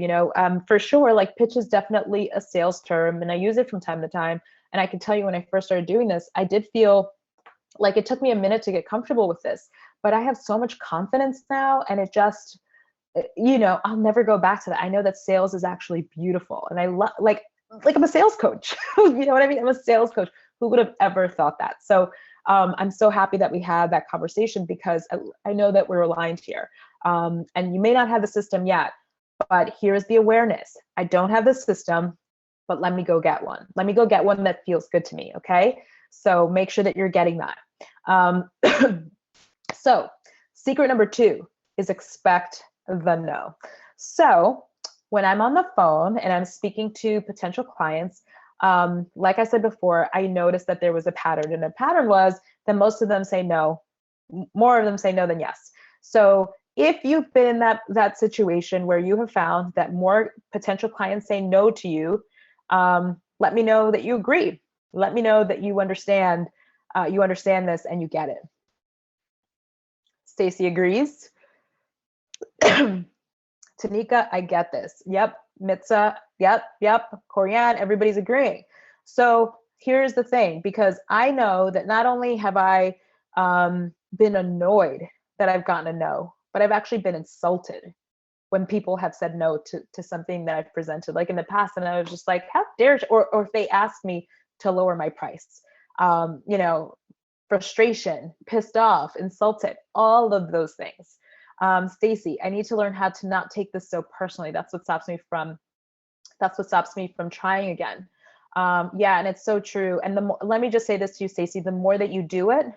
for sure. Pitch is definitely a sales term, and I use it from time to time. And I can tell you, when I first started doing this, I did feel like it took me a minute to get comfortable with this, but I have so much confidence now, and it just, I'll never go back to that. I know that sales is actually beautiful, and I love, I'm a sales coach. You know what I mean? I'm a sales coach. Who would have ever thought that? So I'm so happy that we had that conversation, because I know that we're aligned here. And you may not have the system yet, but here's the awareness. I don't have the system, but let me go get one. Let me go get one that feels good to me, okay? So make sure that you're getting that. So secret number 2 is expect the no. So when I'm on the phone and I'm speaking to potential clients, like I said before, I noticed that there was a pattern, and the pattern was that most of them say no. More of them say no than yes. So if you've been in that situation where you have found that more potential clients say no to you, let me know that you agree. Let me know that you understand this and you get it. Stacy agrees. Tanika, I get this. Yep. Mitza, yep. Corianne, everybody's agreeing. So here's the thing, because I know that not only have I been annoyed that I've gotten a no, but I've actually been insulted when people have said no to something that I've presented, like in the past. And I was just like, how dare you? Or if they asked me to lower my price, you know, frustration, pissed off, insulted, all of those things. Stacy, I need to learn how to not take this so personally. That's what stops me from trying again. Yeah, and it's so true. And let me just say this to you, Stacy, the more that you do it,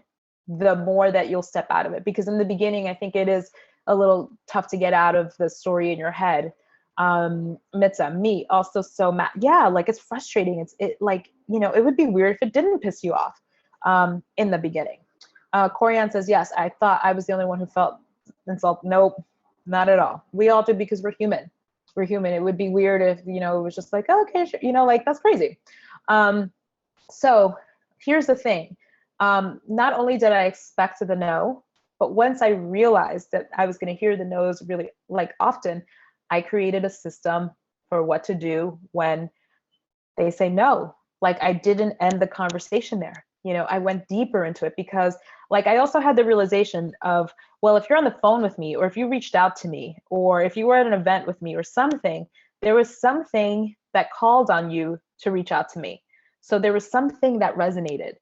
the more that you'll step out of it. Because in the beginning, I think it is a little tough to get out of the story in your head. Mitza, me also so mad. Yeah, like it's frustrating. It like, you know, it would be weird if it didn't piss you off in the beginning. Corianne says, yes, I thought I was the only one who felt insult. Nope, not at all. We all do, because we're human. We're human. It would be weird if, you know, it was just like, oh, okay, sure. You know, like that's crazy. So here's the thing. Not only did I expect the no, but once I realized that I was going to hear the no's really like often, I created a system for what to do when they say no. Like I didn't end the conversation there. You know, I went deeper into it, because like I also had the realization of, well, if you're on the phone with me, or if you reached out to me, or if you were at an event with me or something, there was something that called on you to reach out to me. So there was something that resonated.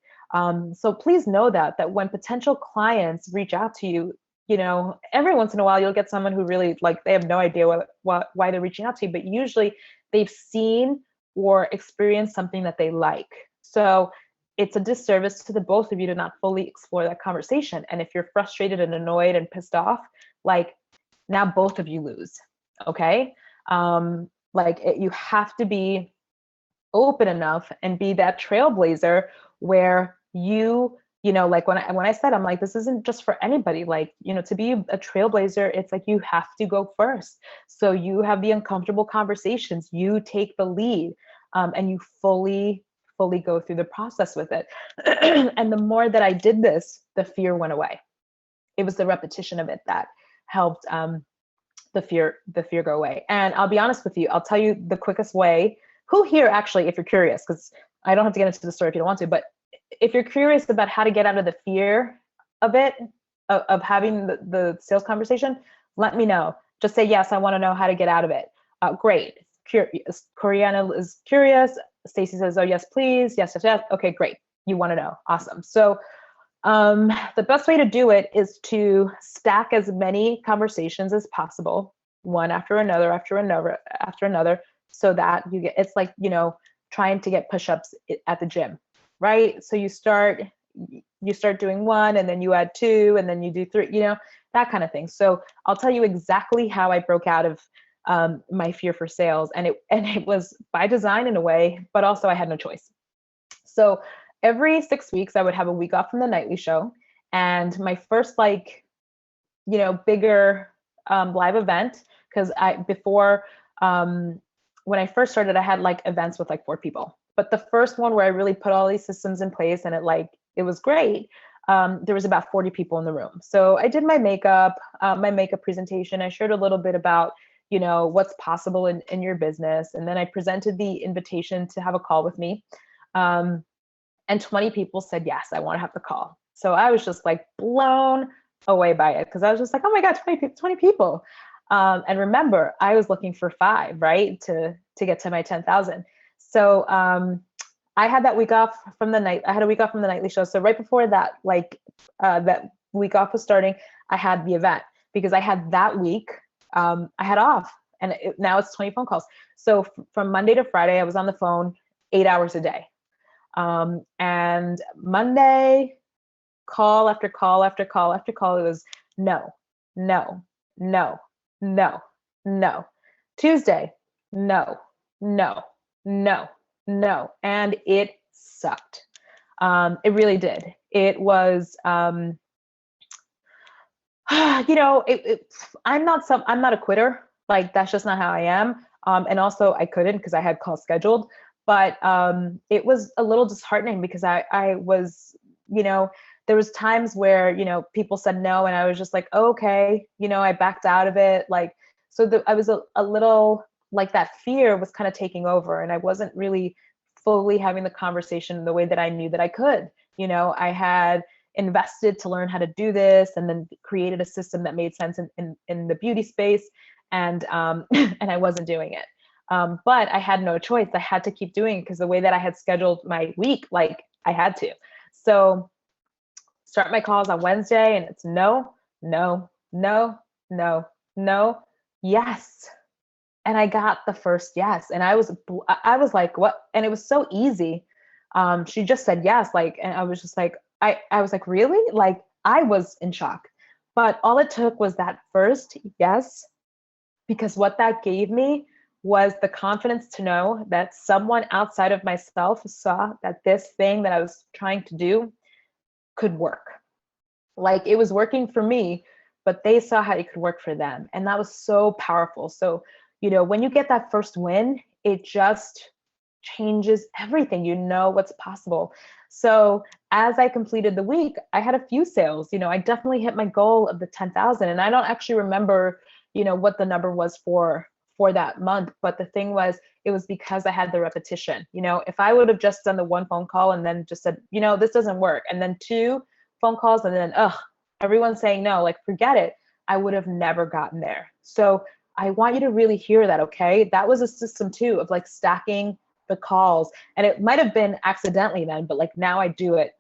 So please know that when potential clients reach out to you, you know, every once in a while you'll get someone who really like, they have no idea why they're reaching out to you, but usually they've seen or experienced something that they like. So it's a disservice to the both of you to not fully explore that conversation. And if you're frustrated and annoyed and pissed off, like now both of you lose. Okay. You have to be open enough and be that trailblazer where you know, like when I said, I'm like, this isn't just for anybody. Like, you know, to be a trailblazer, it's like you have to go first. So you have the uncomfortable conversations, you take the lead, and you fully go through the process with it. And the more that I did this, the fear went away. It was the repetition of it that helped the fear go away. And I'll be honest with you, I'll tell you the quickest way. Who here actually, if you're curious, because I don't have to get into the story if you don't want to, but if you're curious about how to get out of the fear of it, of having the sales conversation, let me know. Just say, yes, I want to know how to get out of it. Great. Corianne is curious. Stacy says, oh, yes, please. Yes, yes, yes. Okay, great. You want to know. Awesome. So the best way to do it is to stack as many conversations as possible, one after another, so that you get, it's like, you know, trying to get push-ups at the gym, right? So you start doing one, and then you add two, and then you do three, you know, that kind of thing. So I'll tell you exactly how I broke out of my fear for sales. And it was by design in a way, but also I had no choice. So every 6 weeks, I would have a week off from the nightly show. And my first, like, you know, bigger live event, because when I first started, I had like events with like 4 people. But the first one where I really put all these systems in place and it was great, there was about 40 people in the room. So I did my makeup presentation. I shared a little bit about, you know, what's possible in your business. And then I presented the invitation to have a call with me. And 20 people said, yes, I want to have the call. So I was just like blown away by it, because I was just like, oh my God, 20 people. And remember, I was looking for 5, right, to get to my 10,000. So I had that week off from the night. I had a week off from the nightly show. So right before that, that week off was starting, I had the event, because I had that week, I had off, and now it's 20 phone calls. So from Monday to Friday, I was on the phone 8 hours a day. And Monday, call after call after call after call, it was no, no, no, no, no. Tuesday, no, no, no, no. And it sucked. It really did. It was, you know, I'm not a quitter. Like, that's just not how I am. And also I couldn't, because I had calls scheduled, but it was a little disheartening, because I was, you know, there was times where, you know, people said no, and I was just like, oh, okay, you know, I backed out of it. Like, so I was a little, like, that fear was kind of taking over, and I wasn't really fully having the conversation the way that I knew that I could. You know, I had invested to learn how to do this and then created a system that made sense in the beauty space. And and I wasn't doing it. But I had no choice. I had to keep doing it because the way that I had scheduled my week, like I had to. So start my calls on Wednesday and it's no, no, no, no, no, yes. And I got the first yes. And I was like, what? And it was so easy. She just said yes. Like, and I was just like, I was like, really? Like, I was in shock. But all it took was that first yes, because what that gave me was the confidence to know that someone outside of myself saw that this thing that I was trying to do could work. Like, it was working for me, but they saw how it could work for them. And that was so powerful. So, you know, when you get that first win, it just changes everything. You know what's possible. So as I completed the week, I had a few sales. You know, I definitely hit my goal of the 10,000. And I don't actually remember, you know, what the number was for that month. But the thing was, it was because I had the repetition. You know, if I would have just done the one phone call and then just said, you know, this doesn't work, and then two phone calls and then, everyone's saying no, like, forget it, I would have never gotten there. So I want you to really hear that, okay? That was a system too of like stacking the calls. And it might have been accidentally then, but like now I do it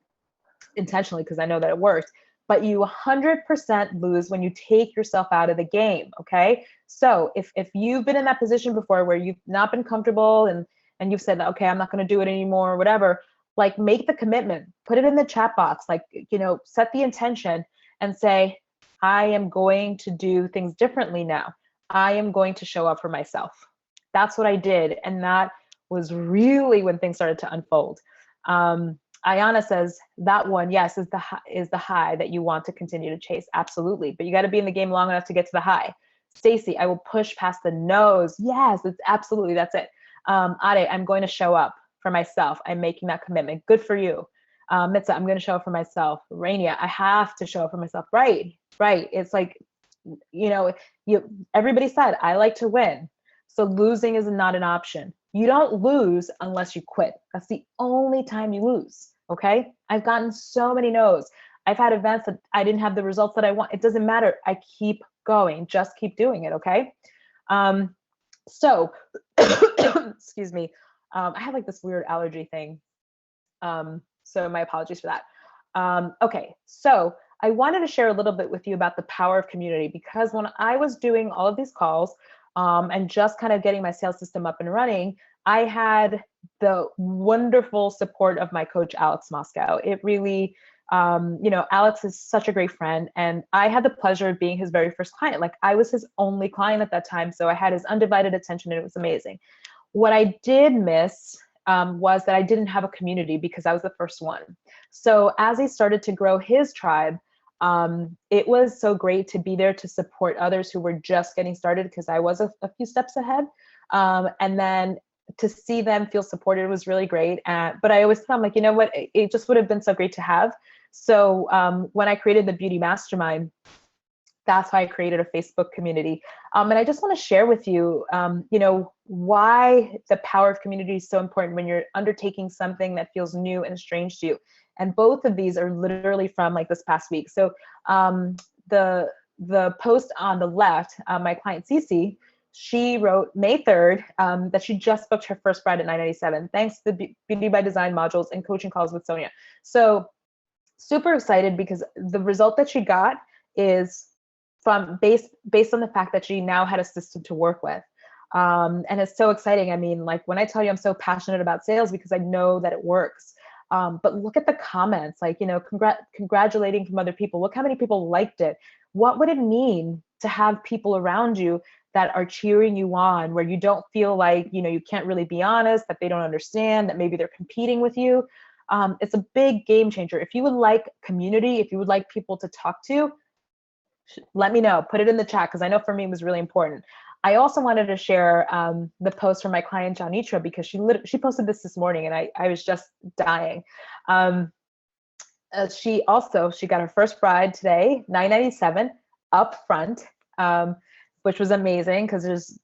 intentionally because I know that it works. But you 100% lose when you take yourself out of the game, okay? So if you've been in that position before where you've not been comfortable and you've said, okay, I'm not going to do it anymore or whatever, like, make the commitment, put it in the chat box, like, you know, set the intention and say, I am going to do things differently now. I am going to show up for myself. That's what I did. And that was really when things started to unfold. Ayana says that one, yes, is the high that you want to continue to chase. Absolutely. But you got to be in the game long enough to get to the high. Stacy, I will push past the no's. Yes, it's absolutely, that's it. Ade, I'm going to show up for myself. I'm making that commitment. Good for you. Mitza, I'm going to show up for myself. Rainia, I have to show up for myself. Right. It's like, you know, everybody said, I like to win. So losing is not an option. You don't lose unless you quit. That's the only time you lose. Okay. I've gotten so many no's. I've had events that I didn't have the results that I want. It doesn't matter. I keep going. Just keep doing it. Okay. So, excuse me. I have like this weird allergy thing. So my apologies for that. Okay. So I wanted to share a little bit with you about the power of community, because when I was doing all of these calls and just kind of getting my sales system up and running, I had the wonderful support of my coach, Alex Moscow. It really, you know, Alex is such a great friend, and I had the pleasure of being his very first client. Like, I was his only client at that time. So I had his undivided attention and it was amazing. What I did miss was that I didn't have a community because I was the first one. So as he started to grow his tribe, it was so great to be there to support others who were just getting started, because I was a few steps ahead. And then to see them feel supported was really great. But I always thought, like, you know what, it just would have been so great to have. So when I created the Beauty Mastermind, that's why I created a Facebook community. And I just want to share with you, you know, why the power of community is so important when you're undertaking something that feels new and strange to you. And both of these are literally from like this past week. So the post on the left, my client Cece, she wrote May 3rd that she just booked her first bride at $997, thanks to the Beauty by Design modules and coaching calls with Sonia. So super excited, because the result that she got is from based on the fact that she now had a system to work with. And it's so exciting. I mean, like, when I tell you I'm so passionate about sales, because I know that it works. But look at the comments, like, you know, congratulating from other people. Look how many people liked it. What would it mean to have people around you that are cheering you on, where you don't feel like, you know, you can't really be honest, that they don't understand, that maybe they're competing with you? It's a big game changer. If you would like community, if you would like people to talk to, let me know. Put it in the chat, because I know for me it was really important. I also wanted to share the post from my client Janitra, because she posted this morning, and I was just dying. She got her first bride today, $997 up front, which was amazing, because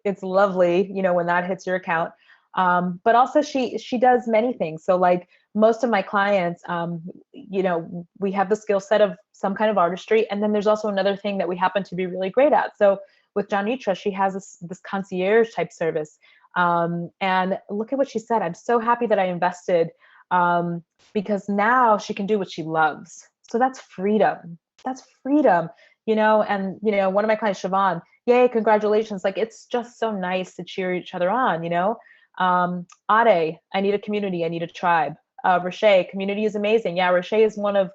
it's lovely, you know, when that hits your account. But also she does many things. So like most of my clients, we have the skill set of some kind of artistry, and then there's also another thing that we happen to be really great at. So with Janitra, she has this concierge type service. And look at what she said. I'm so happy that I invested, because now she can do what she loves. So that's freedom. That's freedom, and, one of my clients, Siobhan, yay, congratulations. Like, it's just so nice to cheer each other on, Ade, I need a community. I need a tribe. Roche, community is amazing. Yeah, Roche is one of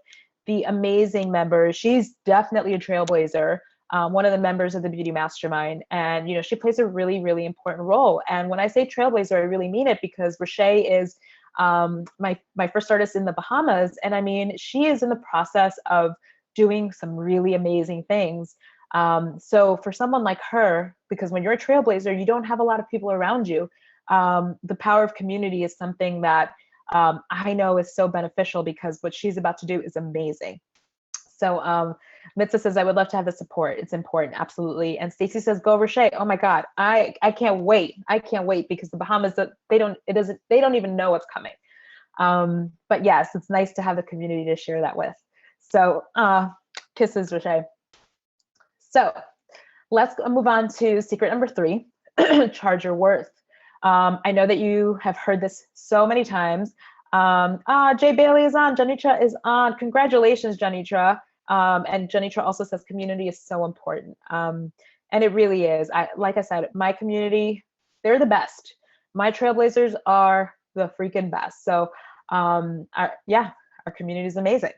the amazing members. She's definitely a trailblazer. One of the members of the Beauty Mastermind. And, she plays a really, really important role. And when I say trailblazer, I really mean it, because Roche is my first artist in the Bahamas. And I mean, she is in the process of doing some really amazing things. So for someone like her, because when you're a trailblazer, you don't have a lot of people around you. The power of community is something that I know is so beneficial, because what she's about to do is amazing. So Mitza says, I would love to have the support. It's important. Absolutely. And Stacy says, go Roche. Oh my God. I can't wait. I can't wait, because the Bahamas, they don't even know what's coming. But yes, it's nice to have the community to share that with. So kisses, Roche. So let's move on to secret number 3, charge your worth. I know that you have heard this so many times. Jay Bailey is on, Janitra is on. Congratulations, Janitra. And Janitra also says community is so important. And it really is. Like I said, my community, they're the best. My trailblazers are the freaking best. So our community is amazing.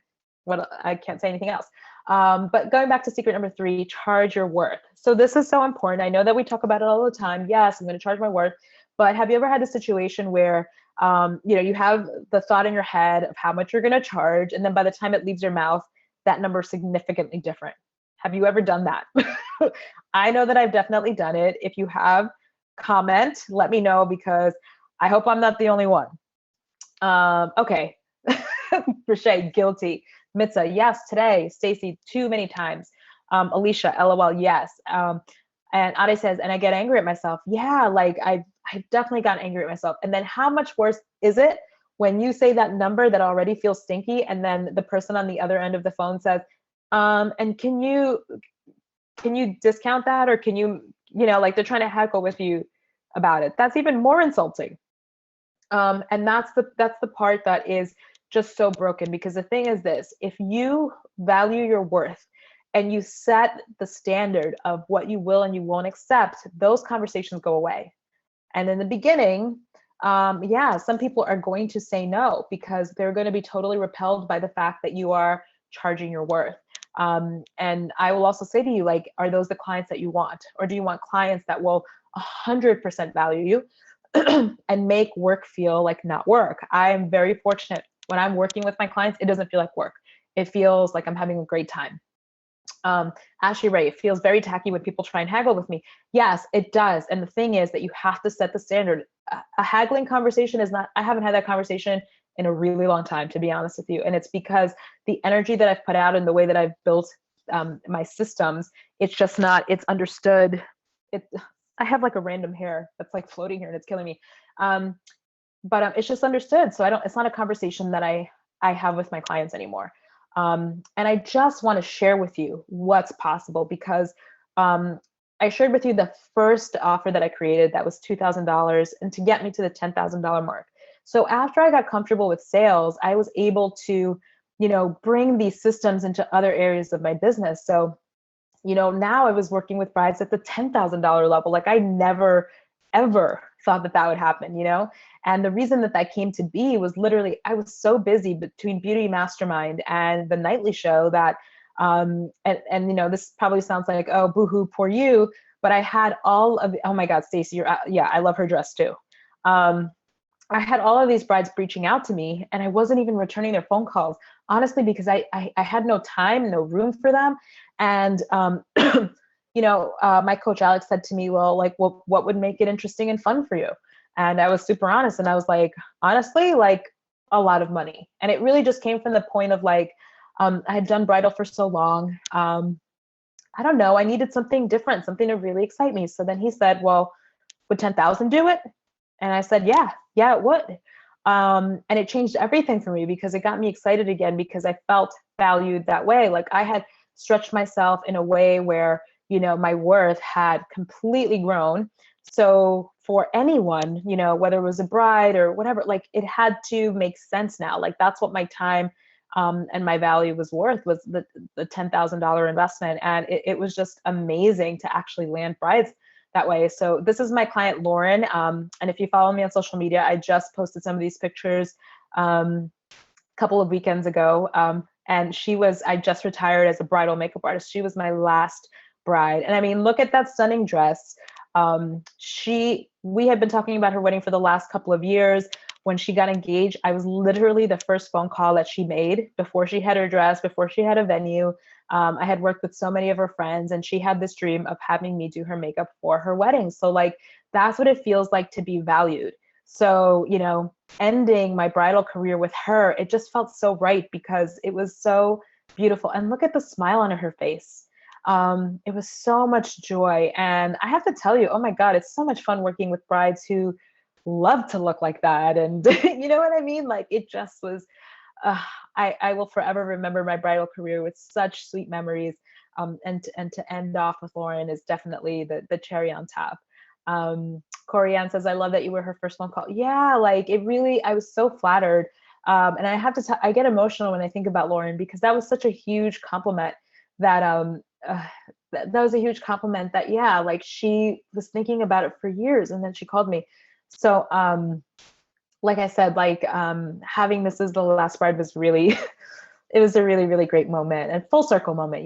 I can't say anything else. But going back to secret number 3, charge your worth. So this is so important. I know that we talk about it all the time. Yes, I'm going to charge my worth. But have you ever had a situation where, you have the thought in your head of how much you're going to charge, and then by the time it leaves your mouth, that number is significantly different? Have you ever done that? I know that I've definitely done it. If you have, comment, let me know, because I hope I'm not the only one. Okay. Roche, guilty. Mitza, yes, today. Stacy, too many times. Alicia, LOL, yes. And Ade says, and I get angry at myself. Yeah, like I've definitely gotten angry at myself. And then how much worse is it when you say that number that already feels stinky, and then the person on the other end of the phone says, and can you discount that? Or can you, like they're trying to heckle with you about it. That's even more insulting. And that's the part that is just so broken, because the thing is this: if you value your worth and you set the standard of what you will and you won't accept, those conversations go away. And in the beginning, some people are going to say no, because they're going to be totally repelled by the fact that you are charging your worth. And I will also say to you, like, are those the clients that you want? Or do you want clients that will 100% value you and make work feel like not work? I am very fortunate. When I'm working with my clients, it doesn't feel like work. It feels like I'm having a great time. Ashley Ray, it feels very tacky when people try and haggle with me. Yes, it does. And the thing is that you have to set the standard. A haggling conversation is not, I haven't had that conversation in a really long time, to be honest with you. And it's because the energy that I've put out and the way that I've built my systems, it's just not, it's understood. I have like a random hair that's like floating here and it's killing me. But it's just understood. So it's not a conversation that I have with my clients anymore. And I just want to share with you what's possible, because I shared with you the first offer that I created that was $2,000, and to get me to the $10,000 mark. So after I got comfortable with sales, I was able to, bring these systems into other areas of my business. So, now I was working with brides at the $10,000 level. Like I never, ever thought that would happen, And the reason that came to be was literally, I was so busy between Beauty Mastermind and the nightly show that, and this probably sounds like, oh, boohoo, poor you, but I had all of, oh my God, Stacey, I love her dress too. I had all of these brides reaching out to me, and I wasn't even returning their phone calls, honestly, because I had no time, no room for them. And, my coach Alex said to me, well, like, what would make it interesting and fun for you? And I was super honest. And I was like, honestly, like a lot of money. And it really just came from the point of like, I had done bridal for so long. I don't know. I needed something different, something to really excite me. So then he said, well, would 10,000 do it? And I said, yeah, it would. And it changed everything for me because it got me excited again because I felt valued that way. Like I had stretched myself in a way where, my worth had completely grown. So for anyone, whether it was a bride or whatever, like it had to make sense now. Like that's what my time and my value was worth, was the $10,000 investment. And it was just amazing to actually land brides that way. So this is my client, Lauren. And if you follow me on social media, I just posted some of these pictures a couple of weekends ago. And I just retired as a bridal makeup artist. She was my last bride. And I mean, look at that stunning dress. We had been talking about her wedding for the last couple of years. When she got engaged, I was literally the first phone call that she made before she had her dress, before she had a venue. I had worked with so many of her friends, and she had this dream of having me do her makeup for her wedding. So like, that's what it feels like to be valued. So, ending my bridal career with her, it just felt so right because it was so beautiful. And look at the smile on her face. It was so much joy. And I have to tell you, oh my God, it's so much fun working with brides who love to look like that. And you know what I mean? Like it just was, I will forever remember my bridal career with such sweet memories. And to end off with Lauren is definitely the cherry on top. Corey Ann says, I love that you were her first phone call. Yeah, like it really, I was so flattered. And I have to, I get emotional when I think about Lauren because that was such a huge compliment that, that was a huge compliment that, yeah, like she was thinking about it for years and then she called me. So, like I said, like having this as the last bride was really, it was a really, really great moment and full circle moment,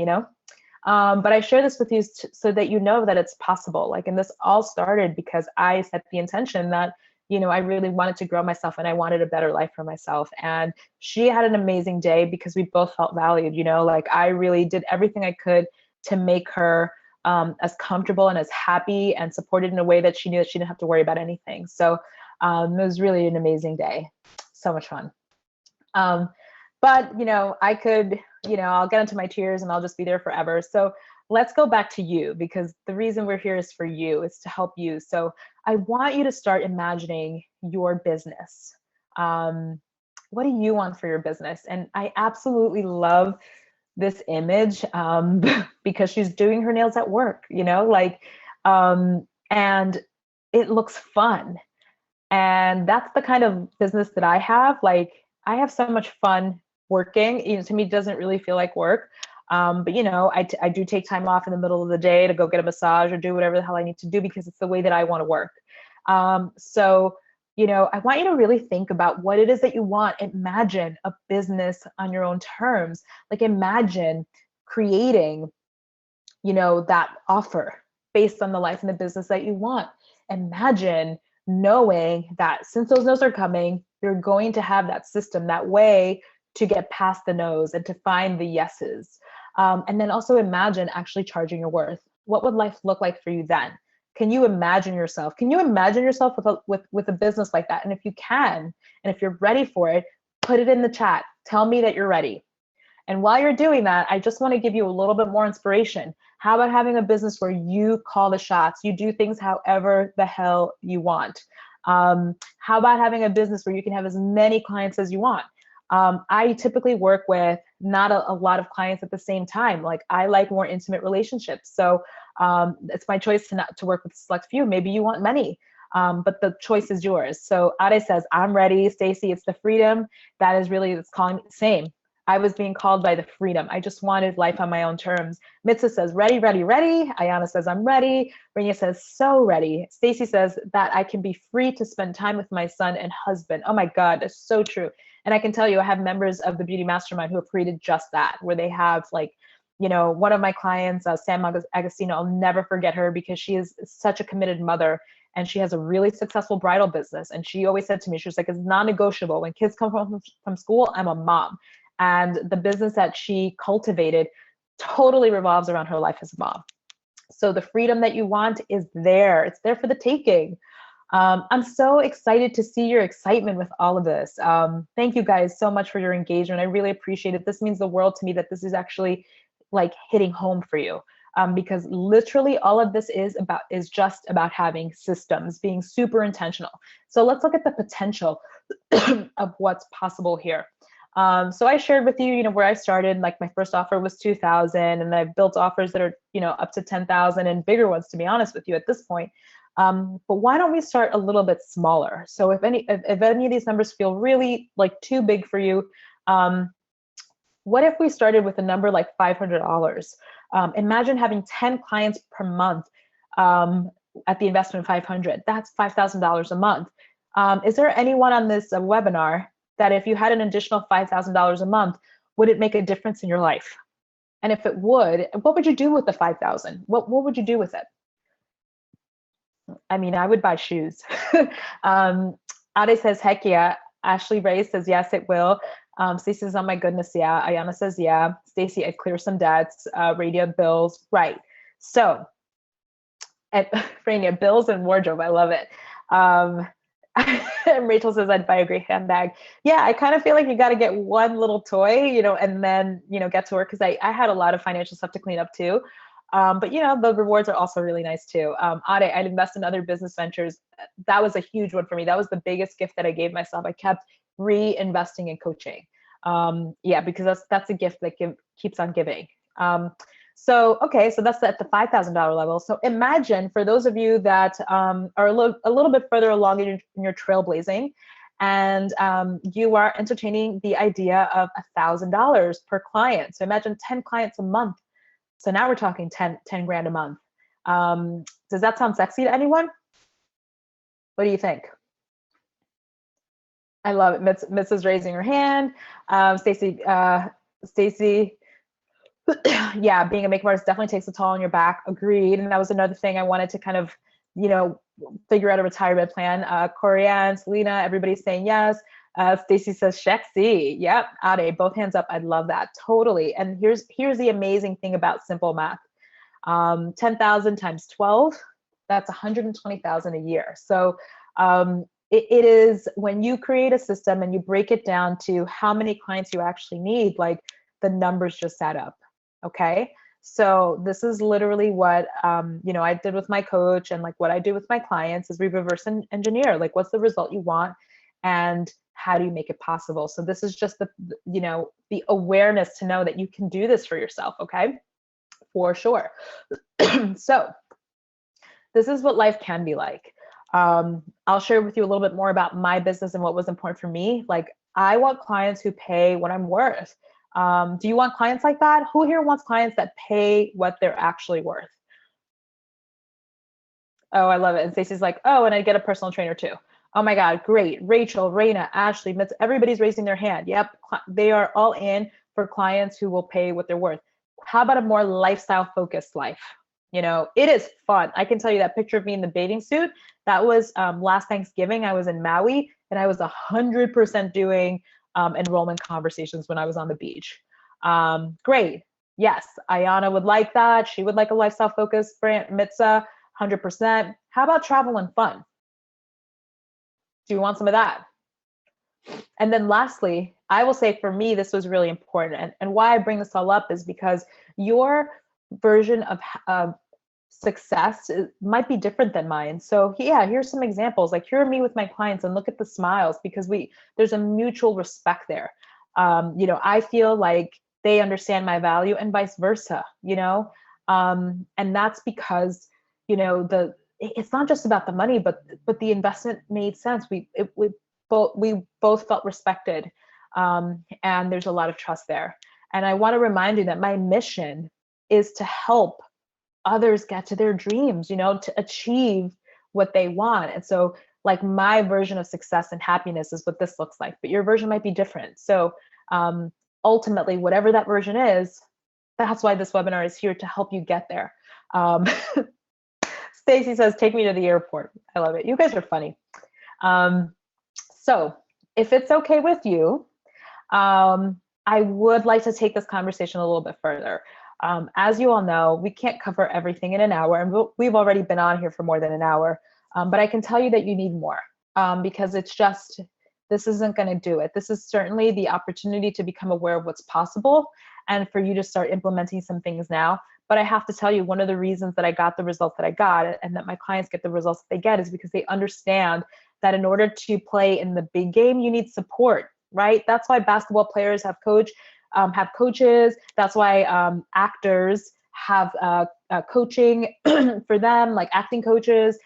but I share this with you so that you know that it's possible. Like, and this all started because I set the intention that, I really wanted to grow myself and I wanted a better life for myself. And she had an amazing day because we both felt valued, like I really did everything I could to make her as comfortable and as happy and supported in a way that she knew that she didn't have to worry about anything. So it was really an amazing day. So much fun. But, I could, I'll get into my tears and I'll just be there forever. So let's go back to you because the reason we're here is for you, it's to help you. So I want you to start imagining your business. What do you want for your business? And I absolutely love this image because she's doing her nails at work, and it looks fun. And that's the kind of business that I have. Like, I have so much fun working. To me, it doesn't really feel like work. But I do take time off in the middle of the day to go get a massage or do whatever the hell I need to do because it's the way that I want to work. So, I want you to really think about what it is that you want. Imagine a business on your own terms. Like imagine creating, that offer based on the life and the business that you want. Imagine knowing that since those no's are coming, you're going to have that system, that way to get past the no's and to find the yeses. And then also imagine actually charging your worth. What would life look like for you then? Can you imagine yourself? Can you imagine yourself with a business like that? And if you can, and if you're ready for it, put it in the chat. Tell me that you're ready. And while you're doing that, I just want to give you a little bit more inspiration. How about having a business where you call the shots? You do things however the hell you want. How about having a business where you can have as many clients as you want? I typically work with not a lot of clients at the same time. Like I like more intimate relationships. So it's my choice to work with a select few. Maybe you want many. But the choice is yours. So Ade says, I'm ready. Stacy, it's the freedom. That is really, it's calling me the same. I was being called by the freedom. I just wanted life on my own terms. Mitza says, ready, ready, ready. Ayana says, I'm ready. Rania says, so ready. Stacy says that I can be free to spend time with my son and husband. Oh my God, that's so true. And I can tell you, I have members of the Beauty Mastermind who have created just that, where they have like, one of my clients, Sam Agostino, I'll never forget her because she is such a committed mother and she has a really successful bridal business. And she always said to me, she was like, it's non-negotiable. When kids come from school, I'm a mom. And the business that she cultivated totally revolves around her life as a mom. So the freedom that you want is there. It's there for the taking. I'm so excited to see your excitement with all of this. Thank you guys so much for your engagement. I really appreciate it. This means the world to me that this is actually like hitting home for you. because literally all of this is just about having systems, being super intentional. So let's look at the potential of what's possible here. So I shared with you, where I started. Like my first offer was 2,000, and I've built offers that are, up to 10,000 and bigger ones, to be honest with you, at this point. But why don't we start a little bit smaller? So if any of these numbers feel really like too big for you, what if we started with a number like $500? Imagine having 10 clients per month at the investment 500. That's $5,000 a month. Is there anyone on this webinar that if you had an additional $5,000 a month, would it make a difference in your life? And if it would, what would you do with the 5,000? What would you do with it? I mean, I would buy shoes. Ade says, heck yeah. Ashley Ray says, yes, it will. Stacey says, oh my goodness, yeah. Ayana says, yeah. Stacey, I'd clear some debts, radio bills, right. So, and Frania, bills and wardrobe, I love it. Rachel says, I'd buy a great handbag. Yeah, I kind of feel like you got to get one little toy, and then, get to work, because I had a lot of financial stuff to clean up too. But the rewards are also really nice too. Ade, I'd invest in other business ventures. That was a huge one for me. That was the biggest gift that I gave myself. I kept reinvesting in coaching. Yeah, because that's a gift that keeps on giving. So that's at the $5,000 level. So imagine, for those of you that are a little bit further along in your trailblazing, and you are entertaining the idea of $1,000 per client. So imagine 10 clients a month. So now we're talking 10 grand a month. Does that sound sexy to anyone? What do you think? I love it. Miss is raising her hand. Stacey, yeah, being a makeup artist definitely takes a toll on your back. Agreed. And that was another thing I wanted to kind of, figure out a retirement plan. Corianne, Selena, everybody's saying yes. Stacey says, sexy. Yep. Ade, both hands up. I'd love that. Totally. And here's the amazing thing about simple math. 10,000 times 12, that's 120,000 a year. So it is, when you create a system and you break it down to how many clients you actually need, like the numbers just add up. Okay. So this is literally what, I did with my coach, and like what I do with my clients is we reverse engineer, like what's the result you want and how do you make it possible? So this is just the awareness to know that you can do this for yourself. Okay. For sure. So this is what life can be like. I'll share with you a little bit more about my business and what was important for me. Like, I want clients who pay what I'm worth. Do you want clients like that? Who here wants clients that pay what they're actually worth? Oh, I love it. And Stacey's like, oh, and I get a personal trainer too. Oh my God, great. Rachel, Raina, Ashley, everybody's raising their hand. Yep, they are all in for clients who will pay what they're worth. How about a more lifestyle focused life? It is fun. I can tell you that picture of me in the bathing suit, that was last Thanksgiving. I was in Maui, and I was 100% doing enrollment conversations when I was on the beach. Great. Yes, Ayana would like that. She would like a lifestyle focused brand. Mitza, 100%. How about travel and fun? Do you want some of that? And then lastly, I will say, for me, this was really important. And why I bring this all up is because your version of success might be different than mine. So yeah, here's some examples. Like, hear me with my clients and look at the smiles, because there's a mutual respect there. I feel like they understand my value, and vice versa, and that's because, it's not just about the money, but the investment made sense. We both felt respected, and there's a lot of trust there. And I want to remind you that my mission is to help others get to their dreams, to achieve what they want. And so, like, my version of success and happiness is what this looks like, but your version might be different. So ultimately, whatever that version is, that's why this webinar is here, to help you get there. Stacey says, take me to the airport. I love it. You guys are funny. So if it's okay with you, I would like to take this conversation a little bit further. As you all know, we can't cover everything in an hour, and we've already been on here for more than an hour, but I can tell you that you need more, because this isn't going to do it. This is certainly the opportunity to become aware of what's possible and for you to start implementing some things now, But I have to tell you, one of the reasons that I got the results that I got and that my clients get the results that they get is because they understand that in order to play in the big game, you need support, right? That's why basketball players have coaches. That's why actors have coaching for them, like acting coaches.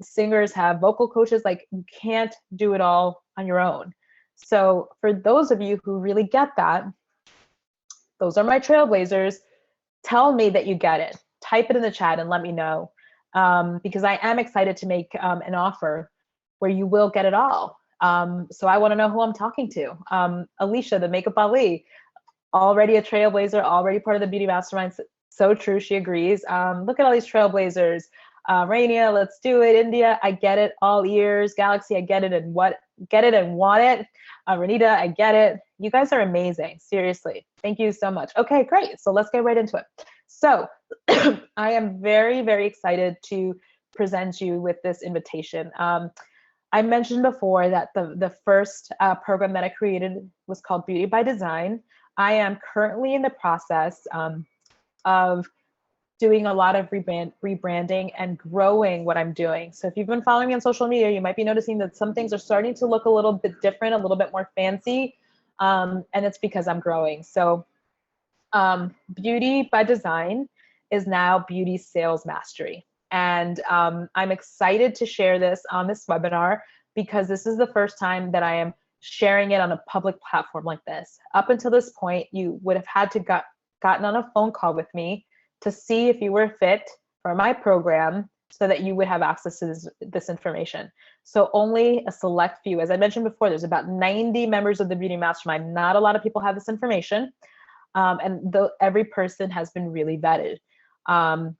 Singers have vocal coaches. Like, you can't do it all on your own. So for those of you who really get that, those are my trailblazers. Tell me that you get it. Type it in the chat and let me know, because I am excited to make an offer where you will get it all. So I want to know who I'm talking to. Alicia, the Makeup Ali, already a trailblazer, already part of the Beauty Mastermind. So true, she agrees. Look at all these trailblazers. Rania, let's do it. India, I get it. All ears. Galaxy, I get it and want it. Renita, I get it. You guys are amazing. Seriously. Thank you so much. Okay, great. So let's get right into it. So I am very, very excited to present you with this invitation. I mentioned before that the first program that I created was called Beauty by Design. I am currently in the process of doing a lot of rebranding and growing what I'm doing. So if you've been following me on social media, you might be noticing that some things are starting to look a little bit different, a little bit more fancy, and it's because I'm growing. So Beauty by Design is now Beauty Sales Mastery. And I'm excited to share this on this webinar because this is the first time that I am sharing it on a public platform like this. Up until this point, you would have had to gotten on a phone call with me to see if you were fit for my program so that you would have access to this information. So only a select few, as I mentioned before, there's about 90 members of the Beauty Mastermind. Not a lot of people have this information. And every person has been really vetted.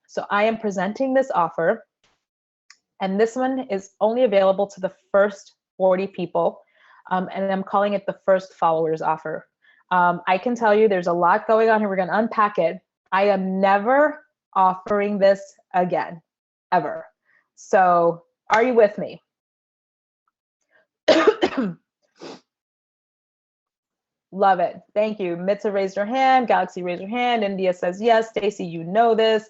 So I am presenting this offer, and this one is only available to the first 40 people. And I'm calling it the first followers offer. I can tell you there's a lot going on here. We're going to unpack it. I am never offering this again, ever. So are you with me? Love it. Thank you. Mitza raised her hand. Galaxy raised her hand. India says yes. Stacy, you know this.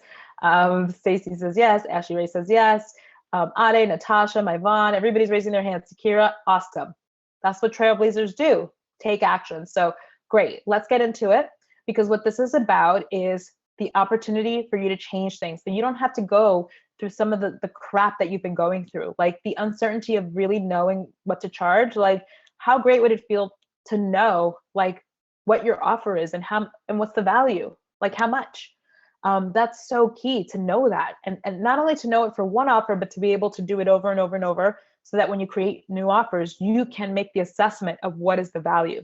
Stacy says yes. Ashley Ray says yes. Ade, Natasha, Myvonne, everybody's raising their hands. Sakira, awesome. That's what trailblazers do. Take action. So great. Let's get into it, because what this is about is the opportunity for you to change things. So you don't have to go through some of the crap that you've been going through, like the uncertainty of really knowing what to charge. Like, how great would it feel to know like what your offer is and what's the value, like how much. That's so key to know that, and not only to know it for one offer, but to be able to do it over and over and over, so that when you create new offers, you can make the assessment of what is the value.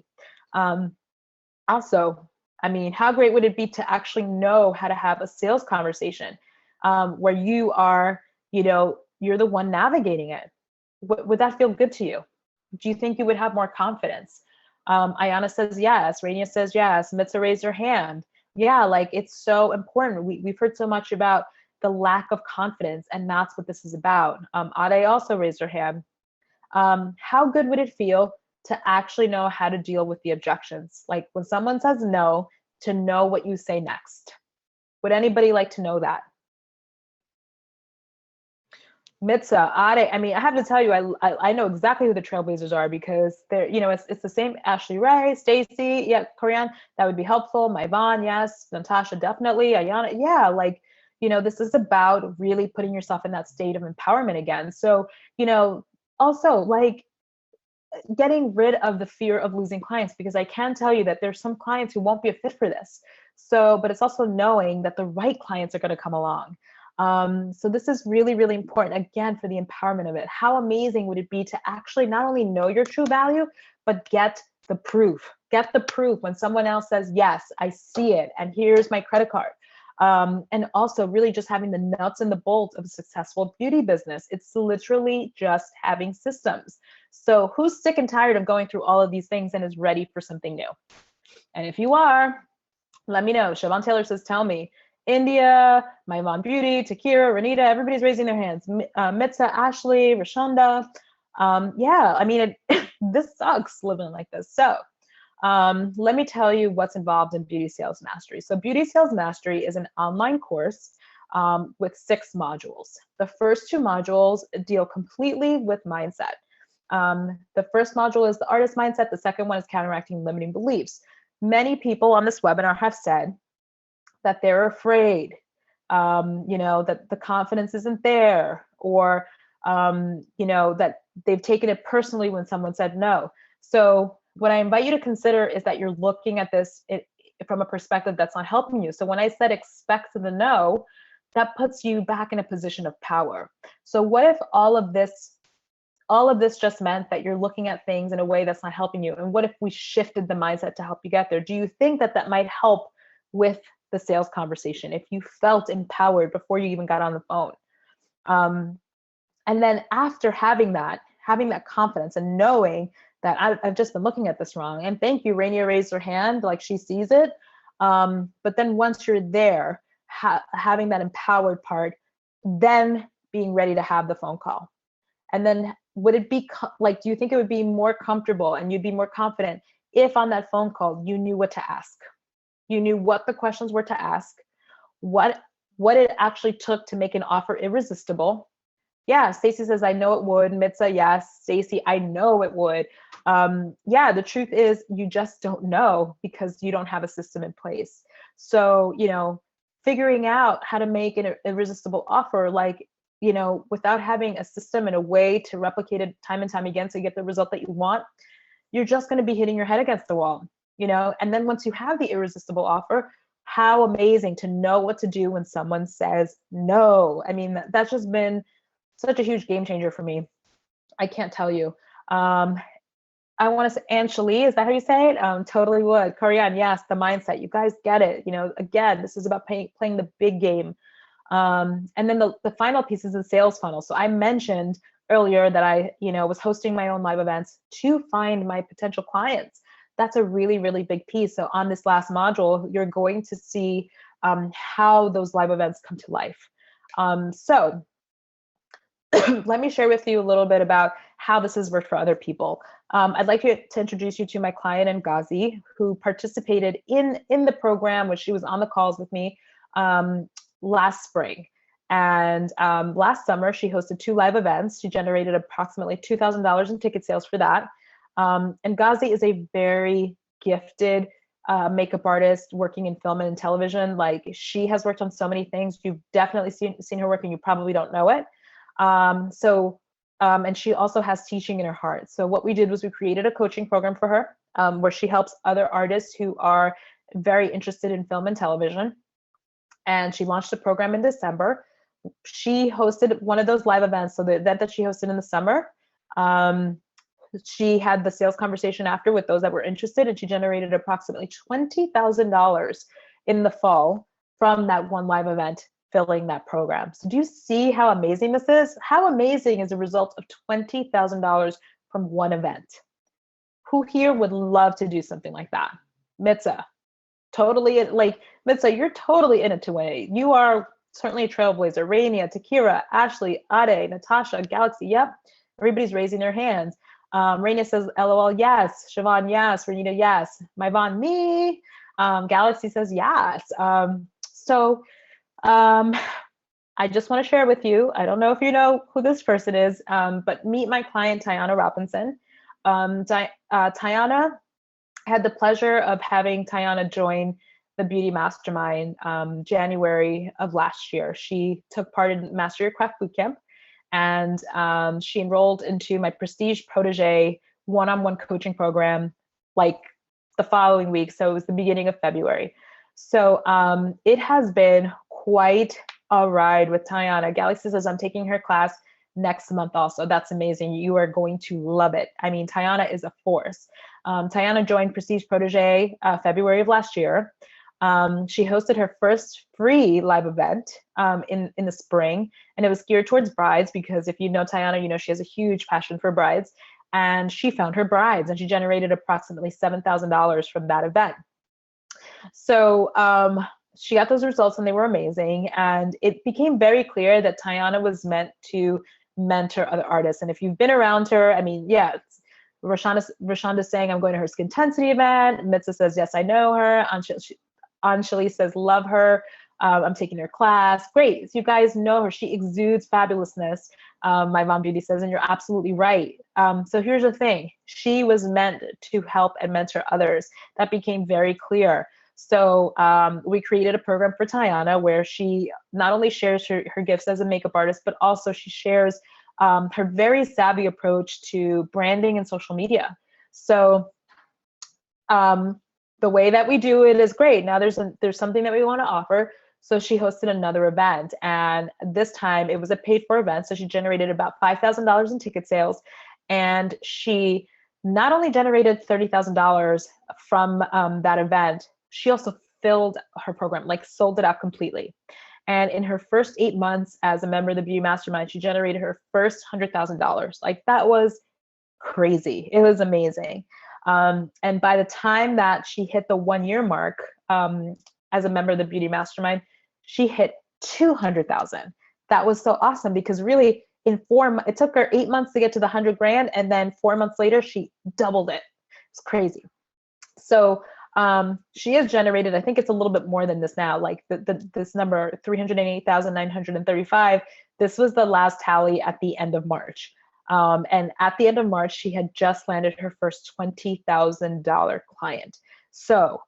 Also, I mean, how great would it be to actually know how to have a sales conversation where you are, you're the one navigating it? Would that feel good to you? Do you think you would have more confidence? Ayana says yes. Rania says yes. Mitza raised her hand. Yeah, like, it's so important. We've heard so much about the lack of confidence, and that's what this is about. Ade also raised her hand. How good would it feel to actually know how to deal with the objections? Like, when someone says no, to know what you say next. Would anybody like to know that? Mitza, Ade, I mean, I have to tell you, I know exactly who the trailblazers are, because they're, it's the same. Ashley Ray, Stacy, yeah, Corianne, that would be helpful. Myvonne, yes. Natasha, definitely. Ayana, yeah, like, this is about really putting yourself in that state of empowerment again. So, also, like, getting rid of the fear of losing clients, because I can tell you that there's some clients who won't be a fit for this. So, but it's also knowing that the right clients are going to come along. So this is really, really important, again, for the empowerment of it. How amazing would it be to actually not only know your true value, but get the proof. Get the proof when someone else says, yes, I see it, and here's my credit card. And also really just having the nuts and the bolts of a successful beauty business. It's literally just having systems. So who's sick and tired of going through all of these things and is ready for something new? And if you are, let me know. Siobhan Taylor says, tell me. India, My Mom Beauty, Takira, Renita, everybody's raising their hands. Mitza, Ashley, Rashonda. Yeah, I mean, this sucks living like this. So Let me tell you what's involved in Beauty Sales Mastery. So Beauty Sales Mastery is an online course with 6 modules. The first 2 modules deal completely with mindset. The first module is the artist mindset. The second one is counteracting limiting beliefs. Many people on this webinar have said that they're afraid, that the confidence isn't there, or that they've taken it personally when someone said no. So what I invite you to consider is that you're looking at this from a perspective that's not helping you. So when I said expect the no, that puts you back in a position of power. So what if all of this just meant that you're looking at things in a way that's not helping you? And what if we shifted the mindset to help you get there? Do you think that that might help with the sales conversation if you felt empowered before you even got on the phone? And then after having that confidence and knowing that I've just been looking at this wrong, and thank you, Rainier raised her hand like she sees it. But then once you're there, having that empowered part, then being ready to have the phone call. And then would it be like, do you think it would be more comfortable and you'd be more confident if on that phone call you knew what to ask? You knew what the questions were to ask, what it actually took to make an offer irresistible. Yeah, Stacy says, I know it would. Mitza, yes. Stacy, I know it would. Yeah, the truth is you just don't know because you don't have a system in place. So, figuring out how to make an irresistible offer, without having a system and a way to replicate it time and time again so you get the result that you want, you're just going to be hitting your head against the wall, and then once you have the irresistible offer, how amazing to know what to do when someone says no. I mean, that's just been such a huge game changer for me. I can't tell you. I want to say, Anshali, is that how you say it? Totally would. Korean, yes, the mindset. You guys get it. Again, this is about playing the big game. And then the final piece is the sales funnel. So I mentioned earlier that I, was hosting my own live events to find my potential clients. That's a really, really big piece. So on this last module, you're going to see how those live events come to life. So let me share with you a little bit about how this has worked for other people. I'd like to introduce you to my client, Ngazi, who participated in the program, which she was on the calls with me last spring. And last summer, she hosted 2 live events. She generated approximately $2,000 in ticket sales for that. And Ngazi is a very gifted makeup artist working in film and television. Like, she has worked on so many things. You've definitely seen her work, and you probably don't know it. And she also has teaching in her heart. So what we did was we created a coaching program for her where she helps other artists who are very interested in film and television. And she launched the program in December. She hosted one of those live events. So the event that she hosted in the summer, she had the sales conversation after with those that were interested, and she generated approximately $20,000 in the fall from that one live event filling that program. So do you see how amazing this is? How amazing is a result of $20,000 from one event? Who here would love to do something like that? Mitza, totally, Mitza, you're totally in it to win it. You are certainly a trailblazer. Rainia, Takira, Ashley, Ade, Natasha, Galaxy, yep. Everybody's raising their hands. Rainia says, LOL, yes. Siobhan, yes. Renita, yes. Myvonne, me. Galaxy says, yes. I just want to share with you, I don't know if you know who this person is, but meet my client, Tiana Robinson. Tiana, had the pleasure of having Tiana join the Beauty Mastermind January of last year. She took part in Master Your Craft Bootcamp, and she enrolled into my Prestige Protege one-on-one coaching program like the following week. So it was the beginning of February. So it has been quite a ride with Tiana. Galaxy says, I'm taking her class next month also. That's amazing. You are going to love it. I mean, Tiana is a force. Tiana joined Prestige Protege February of last year. She hosted her first free live event in the spring, and it was geared towards brides because if you know Tiana, you know she has a huge passion for brides, and she found her brides, and she generated approximately $7,000 from that event. So she got those results, and they were amazing, and it became very clear that Tiana was meant to mentor other artists. And if you've been around her, I mean, yeah, Rashonda's saying, I'm going to her Skin Intensity event. Mitza says, yes, I know her. Anjali says, love her. I'm taking her class. Great. So you guys know her. She exudes fabulousness. My Mom Beauty says, and you're absolutely right. So here's the thing. She was meant to help and mentor others. That became very clear. So we created a program for Tiana where she not only shares her gifts as a makeup artist, but also she shares her very savvy approach to branding and social media. So the way that we do it is great. Now there's something that we want to offer. So she hosted another event, and this time it was a paid for event. So she generated about $5,000 in ticket sales, and she not only generated $30,000 from that event, she also filled her program, like sold it out completely. And in her first 8 months as a member of the Beauty Mastermind, she generated her first $100,000. Like that was crazy. It was amazing. And by the time that she hit the 1 year mark as a member of the Beauty Mastermind, she hit 200,000. That was so awesome because really it took her 8 months to get to the 100 grand. And then 4 months later, she doubled it. It's crazy. So she has generated, I think it's a little bit more than this now, like this number, 308,935. This was the last tally at the end of March. And at the end of March, she had just landed her first $20,000 client. So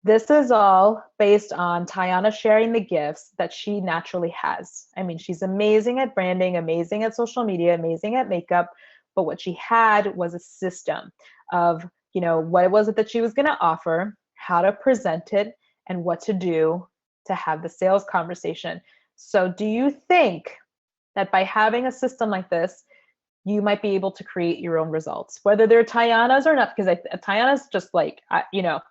this is all based on Tiana sharing the gifts that she naturally has. I mean, she's amazing at branding, amazing at social media, amazing at makeup, but what she had was a system of, what was it that she was going to offer, how to present it, and what to do to have the sales conversation. So do you think that by having a system like this, you might be able to create your own results, whether they're Tiana's or not? Because Tiana's just like,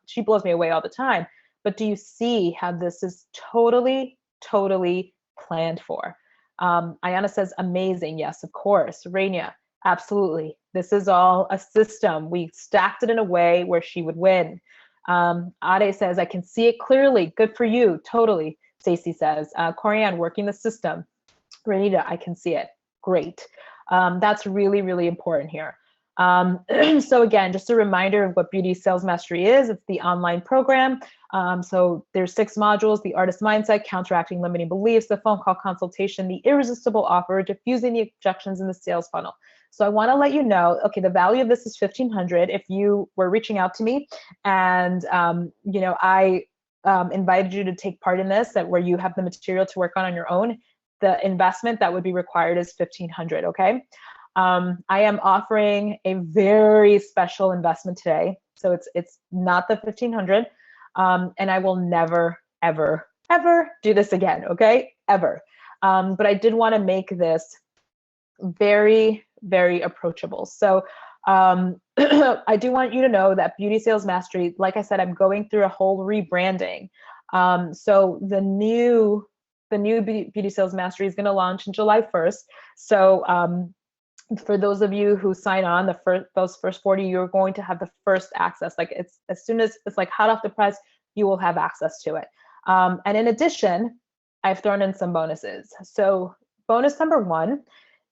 she blows me away all the time. But do you see how this is totally, totally planned for? Ayana says, amazing. Yes, of course. Raina, absolutely. This is all a system. We stacked it in a way where she would win. Ade says, I can see it clearly. Good for you. Totally. Stacey says, Corianne, working the system. Renita, I can see it. Great. That's really, really important here. So again, just a reminder of what Beauty Sales Mastery is. It's the online program. So there's 6 modules: the artist mindset, counteracting limiting beliefs, the phone call consultation, the irresistible offer, diffusing the objections in the sales funnel. So I want to let you know, okay, the value of this is $1,500. If you were reaching out to me and, I invited you to take part in this, where you have the material to work on your own, the investment that would be required is $1,500, okay? I am offering a very special investment today. So it's not the $1,500, and I will never, ever, ever do this again, okay? Ever. But I did want to make this very, very approachable. So I do want you to know that Beauty Sales Mastery, like I said, I'm going through a whole rebranding. So the new Beauty Sales Mastery is going to launch on July 1st. So for those of you who sign on, those first 40, you're going to have the first access. Like it's as soon as it's like hot off the press, you will have access to it. And in addition, I've thrown in some bonuses. So bonus number 1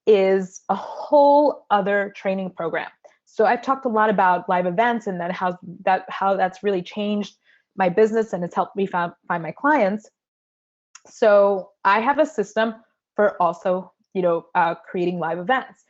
is a whole other training program. So I've talked a lot about live events and then how that's really changed my business and it's helped me find my clients. So I have a system for also, creating live events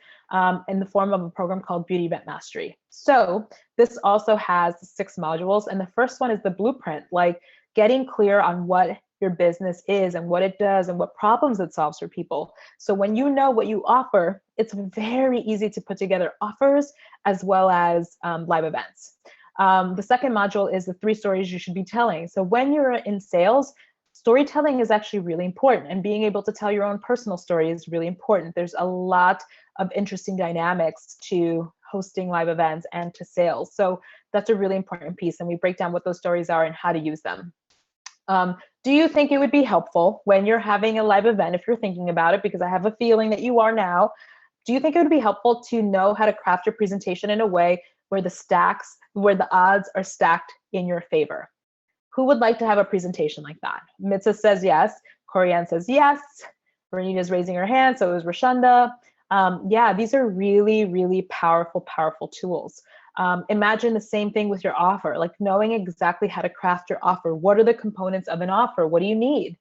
in the form of a program called Beauty Event Mastery. So this also has 6 modules. And the first one is the blueprint, like getting clear on what your business is and what it does and what problems it solves for people. So when you know what you offer, it's very easy to put together offers as well as live events. The second module is the 3 stories you should be telling. So when you're in sales, storytelling is actually really important, and being able to tell your own personal story is really important. There's a lot of interesting dynamics to hosting live events and to sales. So that's a really important piece, and we break down what those stories are and how to use them. Do you think it would be helpful when you're having a live event, if you're thinking about it, because I have a feeling that you are now, do you think it would be helpful to know how to craft your presentation in a way where the odds are stacked in your favor? Who would like to have a presentation like that? Mitza says yes. Corianne says yes. Renita's raising her hand, so it was Rashonda. Yeah, these are really, really powerful, powerful tools. Imagine the same thing with your offer, like knowing exactly how to craft your offer. What are the components of an offer? What do you need?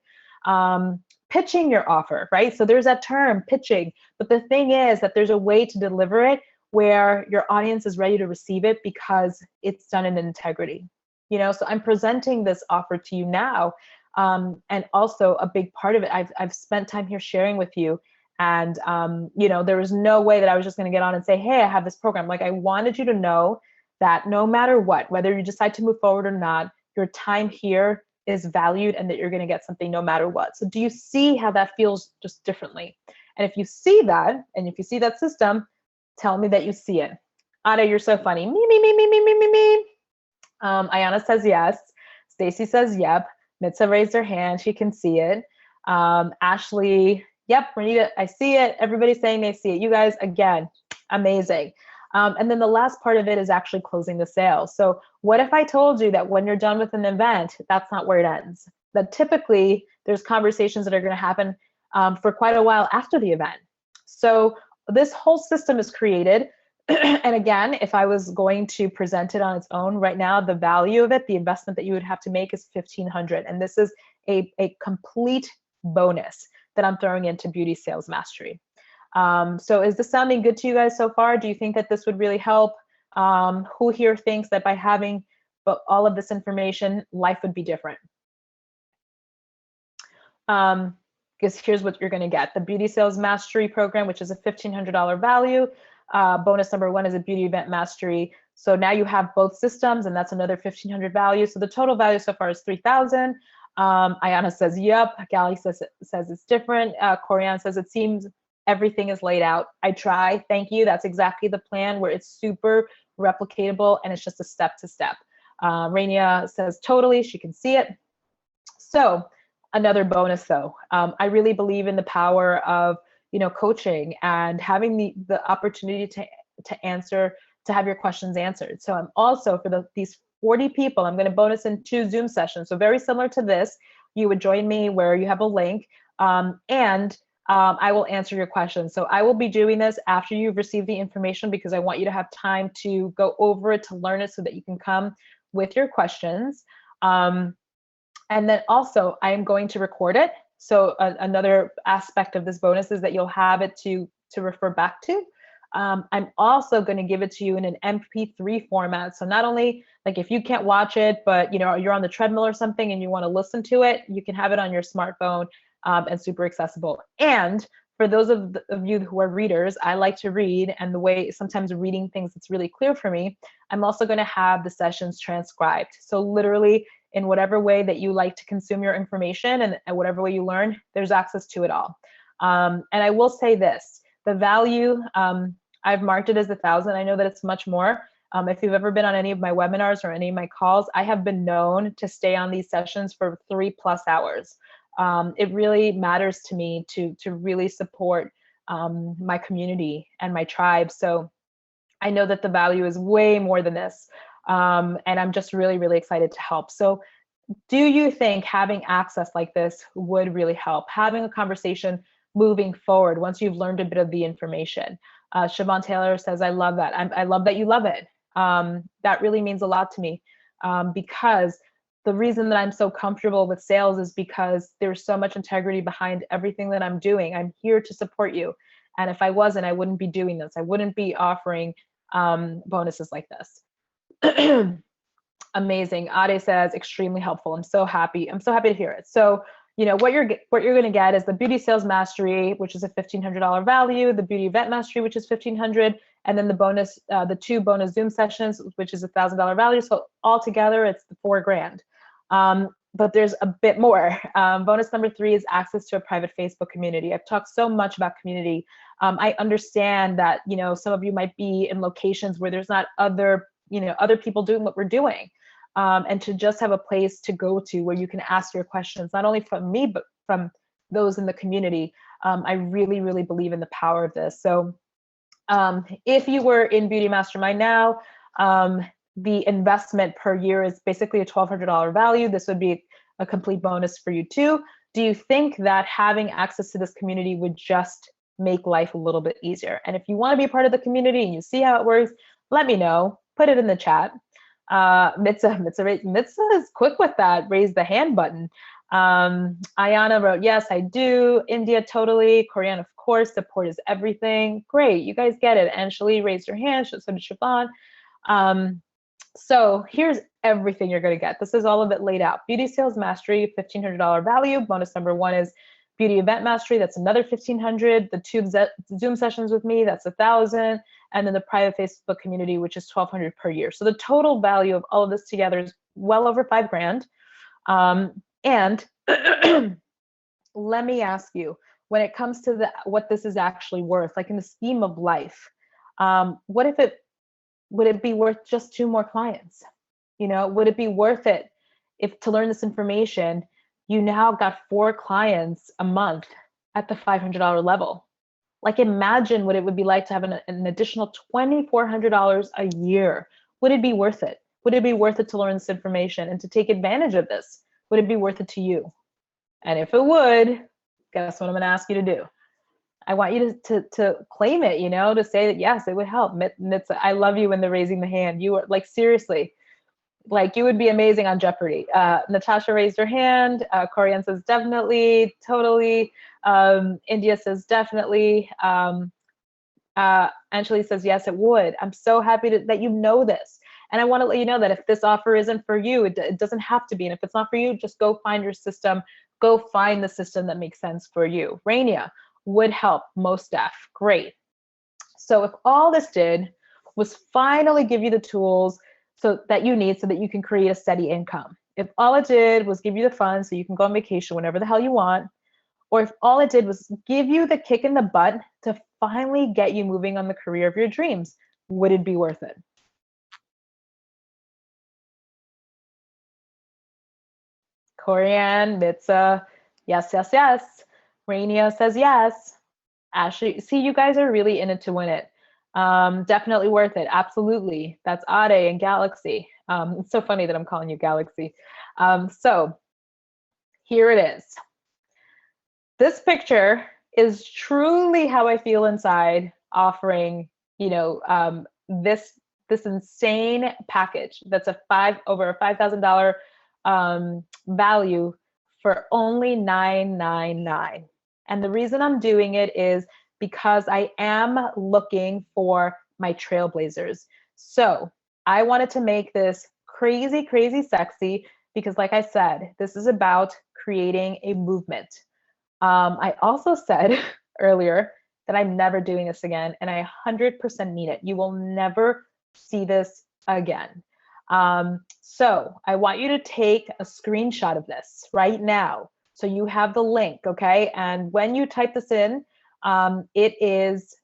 Pitching your offer, right? So there's that term, pitching. But the thing is that there's a way to deliver it where your audience is ready to receive it because it's done in integrity. You know, so I'm presenting this offer to you now. And also a big part of it, I've spent time here sharing with you. And, you know, there was no way that I was just going to get on and say, hey, I have this program. Like, I wanted you to know that no matter what, whether you decide to move forward or not, your time here is valued and that you're going to get something no matter what. So do you see how that feels just differently? And if you see that, and if you see that system, tell me that you see it. Ada, you're so funny. Me, me, me, me, me, me, me, me. Ayana says yes. Stacy says yep. Mitza raised her hand. She can see it. Ashley, yep. Renita, I see it. Everybody's saying they see it. You guys, again, amazing. And then the last part of it is actually closing the sale. So what if I told you that when you're done with an event, that's not where it ends? That typically there's conversations that are going to happen for quite a while after the event. So this whole system is created. And again, if I was going to present it on its own right now, the value of it, the investment that you would have to make is $1,500. And this is a complete bonus that I'm throwing into Beauty Sales Mastery. So is this sounding good to you guys so far? Do you think that this would really help? Who here thinks that by having all of this information, life would be different? Because here's what you're going to get. The Beauty Sales Mastery Program, which is a $1,500 value. Bonus number one is a Beauty Event Mastery. So now you have both systems, and that's another $1,500 value. So the total value so far is $3,000. Ayana says, yep. Gali says it's different. Corianne says it seems everything is laid out. I try. Thank you. That's exactly the plan, where it's super replicatable and it's just a step to step. Rainia says totally. She can see it. So another bonus though, I really believe in the power of, you know, coaching and having the opportunity to have your questions answered. So I'm also, for these 40 people, I'm going to bonus in 2 Zoom sessions. So very similar to this, you would join me where you have a link, and I will answer your questions. So I will be doing this after you've received the information, because I want you to have time to go over it, to learn it, so that you can come with your questions. And then also I am going to record it. So another aspect of this bonus is that you'll have it to refer back to. I'm also going to give it to you in an MP3 format. So not only, like, if you can't watch it, but you know, you're on the treadmill or something and you want to listen to it, you can have it on your smartphone, and super accessible. And for those of you who are readers, I like to read, and the way sometimes reading things that's really clear for me, I'm also going to have the sessions transcribed. So literally, in whatever way that you like to consume your information and whatever way you learn, there's access to it all. And I will say this, the value, I've marked it as 1,000. I know that it's much more. If you've ever been on any of my webinars or any of my calls, I have been known to stay on these sessions for 3+ hours. It really matters to me to really support my community and my tribe. So I know that the value is way more than this. And I'm just really, really excited to help. So do you think having access like this would really help? Having a conversation moving forward once you've learned a bit of the information. Siobhan Taylor says, I love that. I love that you love it. That really means a lot to me, because the reason that I'm so comfortable with sales is because there's so much integrity behind everything that I'm doing. I'm here to support you. And if I wasn't, I wouldn't be doing this. I wouldn't be offering bonuses like this. Amazing. Ade says extremely helpful. I'm so happy. I'm so happy to hear it. So, you know, what you're going to get is the Beauty Sales Mastery, which is a $1,500 value, the Beauty Event Mastery, which is $1,500, and then the bonus, the 2 bonus Zoom sessions, which is a $1,000 value. So altogether, it's $4,000. But there's a bit more. Bonus number 3 is access to a private Facebook community. I've talked so much about community. I understand that, you know, some of you might be in locations where there's not other people doing what we're doing. And to just have a place to go to where you can ask your questions, not only from me, but from those in the community. I really, really believe in the power of this. So if you were in Beauty Mastermind now, the investment per year is basically a $1,200 value. This would be a complete bonus for you too. Do you think that having access to this community would just make life a little bit easier. And if you want to be part of the community and you see how it works, let me know. Put it in the chat. Mitza is quick with that. Raise the hand button. Ayana wrote, yes, I do. India, totally. Korean, of course. Support is everything. Great, you guys get it. Anjali raised her hand. So did Siobhan. So here's everything you're going to get. This is all of it laid out. Beauty Sales Mastery, $1,500 value. Bonus number one is Beauty Event Mastery. That's another $1,500. The 2 Zoom sessions with me, that's $1,000. And then the private Facebook community, which is $1,200 per year. So the total value of all of this together is well over $5,000. And let me ask you, when it comes to what this is actually worth, like in the scheme of life, would it be worth just 2 more clients? You know, would it be worth it if to learn this information, you now got 4 clients a month at the $500 level? Like, imagine what it would be like to have an additional $2,400 a year. Would it be worth it? Would it be worth it to learn this information and to take advantage of this? Would it be worth it to you? And if it would, guess what I'm going to ask you to do? I want you to claim it, you know, to say that, yes, it would help. Mitza, I love you when they're raising the hand. You are, like, seriously, like, you would be amazing on Jeopardy. Natasha raised her hand. Corian says definitely, totally. India says definitely. Anjali says, yes, it would. I'm so happy that you know this. And I want to let you know that if this offer isn't for you, it doesn't have to be. And if it's not for you, just go find your system. Go find the system that makes sense for you. Rainia would help most staff. Great. So if all this did was finally give you the tools so that you need so that you can create a steady income, if all it did was give you the funds so you can go on vacation whenever the hell you want, or if all it did was give you the kick in the butt to finally get you moving on the career of your dreams, would it be worth it? Corian, Mitza, yes, yes, yes. Rainia says yes. Ashley, see, you guys are really in it to win it. Definitely worth it. Absolutely. That's Ade and Galaxy. It's so funny that I'm calling you Galaxy. So here it is. This picture is truly how I feel inside offering, you know, this insane package that's over a $5,000 value for only $999. And the reason I'm doing it is because I am looking for my trailblazers. So I wanted to make this crazy, crazy sexy because, like I said, this is about creating a movement. I also said earlier that I'm never doing this again, and I 100% mean it. You will never see this again. So I want you to take a screenshot of this right now. So you have the link, okay? And when you type this in, it is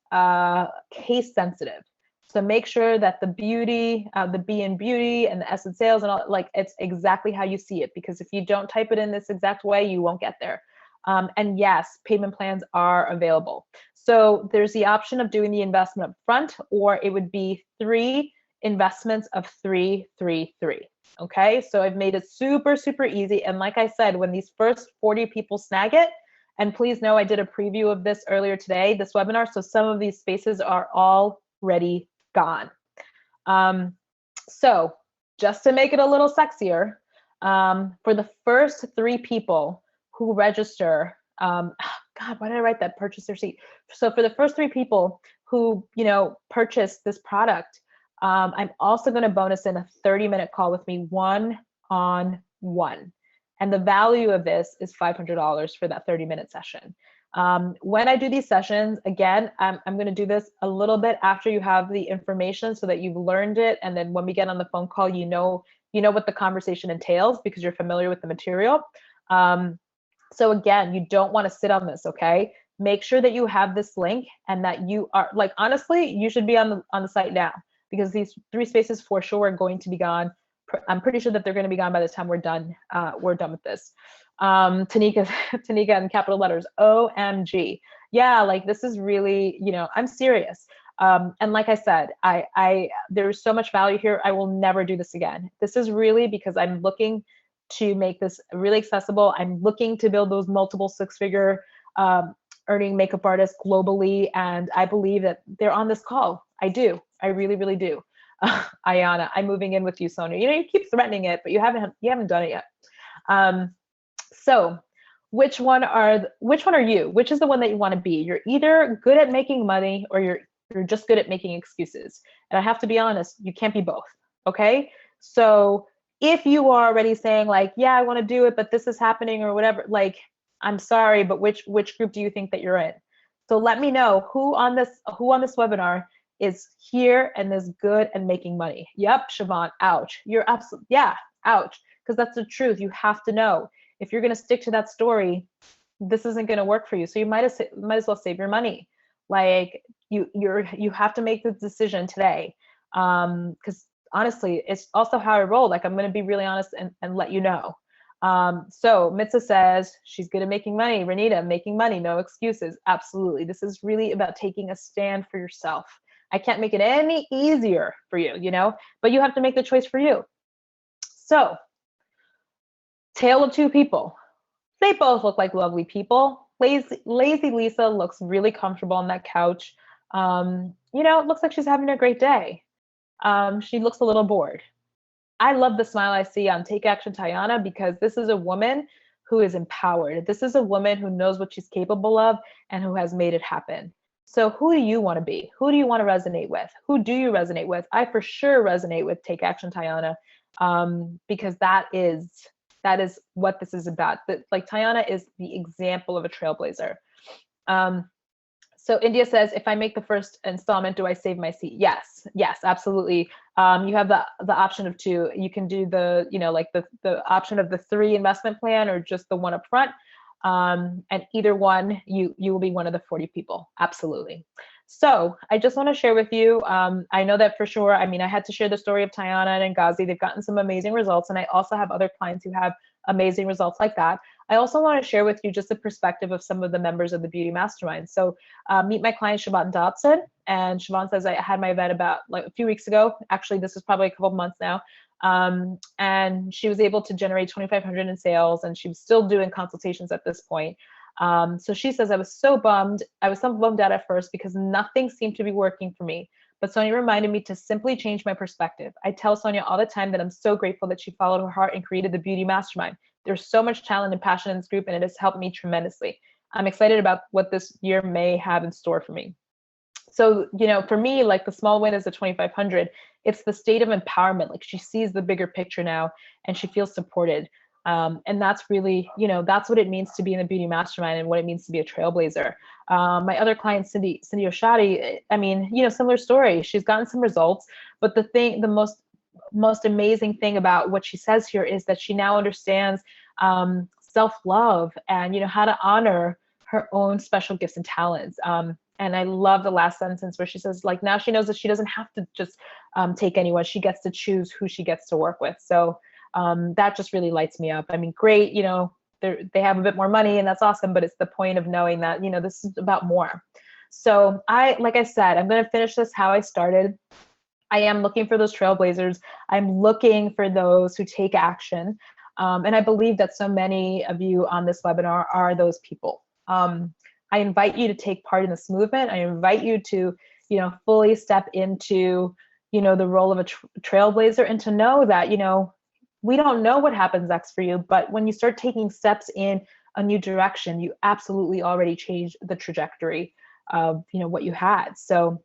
case sensitive. So make sure that the beauty, the B in beauty and the S in sales and all, like, it's exactly how you see it, because if you don't type it in this exact way, you won't get there. And yes, payment plans are available. So there's the option of doing the investment up front, or it would be 3 investments of 333. Okay, so I've made it super, super easy. And like I said, when these first 40 people snag it, and please know I did a preview of this earlier today, this webinar, so some of these spaces are already gone. So just to make it a little sexier, for the first 3 people who register, God, why did I write that purchase receipt? So for the first 3 people who, you know, purchase this product, I'm also going to bonus in a 30-minute call with me one-on-one. And the value of this is $500 for that 30-minute session. When I do these sessions, again, I'm going to do this a little bit after you have the information so that you've learned it. And then when we get on the phone call, you know what the conversation entails because you're familiar with the material. So again, you don't want to sit on this, okay? Make sure that you have this link and that you are, like, honestly, you should be on the site now, because these 3 spaces for sure are going to be gone. I'm pretty sure that they're going to be gone by the time we're done with this. Tanika in capital letters, OMG. Yeah, like, this is really, you know, I'm serious. And like I said, there's so much value here. I will never do this again. This is really because I'm looking to make this really accessible. I'm looking to build those multiple 6-figure earning makeup artists globally, and I believe that they're on this call. I do. I really, really do. Ayana, I'm moving in with you, Sonia. You keep threatening it, but you haven't done it yet. So which one are you? Which is the one that you want to be? You're either good at making money or you're just good at making excuses. And I have to be honest, you can't be both. Okay? So if you are already saying like, yeah, I want to do it, but this is happening or whatever, like, I'm sorry, but which group do you think that you're in? So let me know who on this webinar is here and is good and making money. Yep, Siobhan, ouch. You're absolutely, yeah, ouch. Because that's the truth. You have to know. If you're going to stick to that story, this isn't going to work for you. So you might as well save your money. Like you have to make the decision today. Because honestly, it's also how I roll. Like I'm going to be really honest and let you know. So Mitza says she's good at making money. Renita, making money, no excuses. Absolutely. This is really about taking a stand for yourself. I can't make it any easier for you, but you have to make the choice for you. So, tale of two people. They both look like lovely people. Lazy Lisa looks really comfortable on that couch. It looks like she's having a great day. She looks a little bored. I love the smile I see on Take Action Tayana because this is a woman who is empowered. This is a woman who knows what she's capable of and who has made it happen. So who do you want to be? Who do you want to resonate with? Who do you resonate with? I for sure resonate with Take Action Tayana because that is what this is about. Like Tayana is the example of a trailblazer. So India says, if I make the first installment, do I save my seat? Yes, absolutely. You have the option of two. You can do the option of the 3 investment plan or just the one up front. And either one, you will be one of the 40 people. Absolutely. So I just want to share with you, I know that for sure, I had to share the story of Tayana and Ngazi. They've gotten some amazing results. And I also have other clients who have amazing results like that. I also want to share with you just the perspective of some of the members of the Beauty Mastermind. So meet my client, Siobhan Dobson. And Siobhan says, I had my event about like a few weeks ago. Actually, this is probably a couple of months now. And she was able to generate 2,500 in sales, and she was still doing consultations at this point. So she says, I was so bummed out at first because nothing seemed to be working for me. But Sonia reminded me to simply change my perspective. I tell Sonia all the time that I'm so grateful that she followed her heart and created the Beauty Mastermind. There's so much talent and passion in this group, and it has helped me tremendously. I'm excited about what this year may have in store for me. So, for me, like the small win is the 2,500. It's the state of empowerment. Like she sees the bigger picture now and she feels supported. And that's really, that's what it means to be in the Beauty Mastermind and what it means to be a trailblazer. My other client, Cindy Oshadi, similar story. She's gotten some results, but the most amazing thing about what she says here is that she now understands self-love and, how to honor her own special gifts and talents. And I love the last sentence where she says, like, now she knows that she doesn't have to just take anyone. She gets to choose who she gets to work with. So that just really lights me up. Great, they have a bit more money and that's awesome, but it's the point of knowing that, this is about more. So like I said, I'm going to finish this how I started. I am looking for those trailblazers. I'm looking for those who take action. And I believe that so many of you on this webinar are those people. I invite you to take part in this movement. I invite you to, fully step into, the role of a trailblazer and to know that, we don't know what happens next for you, but when you start taking steps in a new direction, you absolutely already changed the trajectory of, what you had. So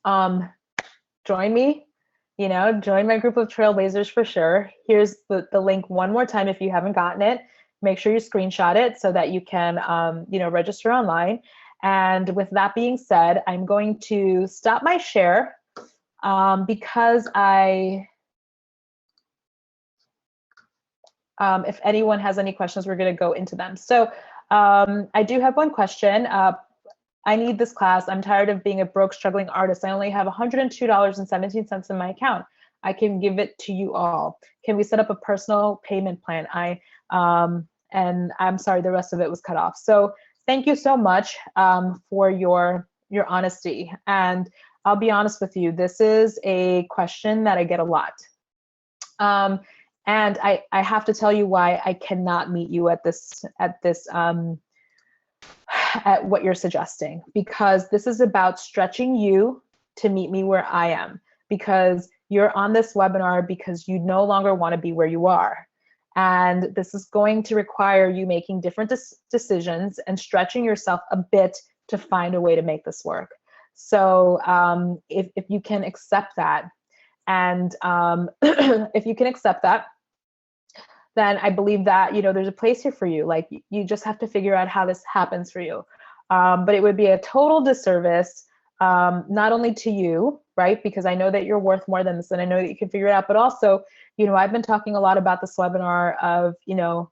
join me, join my group of trailblazers for sure. Here's the link one more time if you haven't gotten it. Make sure you screenshot it so that you can, register online. And with that being said, I'm going to stop my share because if anyone has any questions, we're going to go into them. So I do have one question. I need this class. I'm tired of being a broke, struggling artist. I only have $102.17 in my account. I can give it to you all. Can we set up a personal payment plan? And I'm sorry, the rest of it was cut off. So thank you so much for your honesty. And I'll be honest with you, this is a question that I get a lot. And I have to tell you why I cannot meet you at this at what you're suggesting, because this is about stretching you to meet me where I am, because you're on this webinar because you no longer want to be where you are. And this is going to require you making different decisions and stretching yourself a bit to find a way to make this work. So if you can accept that, and if you can accept that, then I believe that, you know, there's a place here for you. Like, you just have to figure out how this happens for you. But it would be a total disservice, not only to you, right? Because I know that you're worth more than this, and I know that you can figure it out, but also, you know, I've been talking a lot about this webinar of, you know,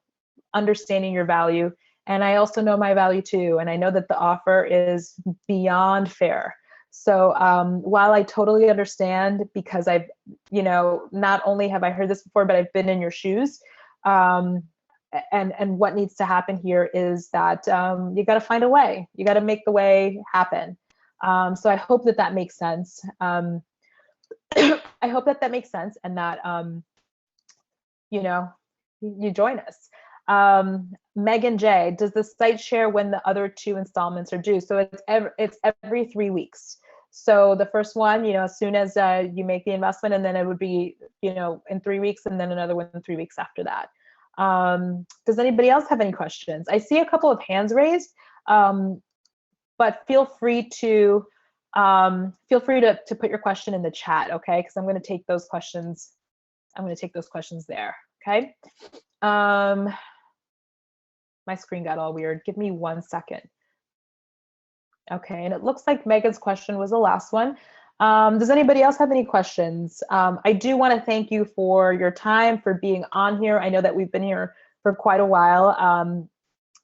understanding your value. And I also know my value too. And I know that the offer is beyond fair. So while I totally understand, because I've, you know, not only have I heard this before, but I've been in your shoes. And what needs to happen here is that you got to find a way. You got to make the way happen. So I hope that that makes sense. I hope that that makes sense, and that you know, you join us. Megan J, does the site share when the other 2 installments are due? So it's every 3 weeks. So the first one, you know, as soon as you make the investment, and then it would be, you know, in 3 weeks, and then another one in 3 weeks after that. Does anybody else have any questions? I see a couple of hands raised, but feel free to put your question in the chat, okay? Because I'm going to take those questions. I'm going to take those questions there, okay? My screen got all weird. Give me 1 second. Okay, and it looks like Megan's question was the last one. Does anybody else have any questions? I do want to thank you for your time, for being on here. I know that we've been here for quite a while.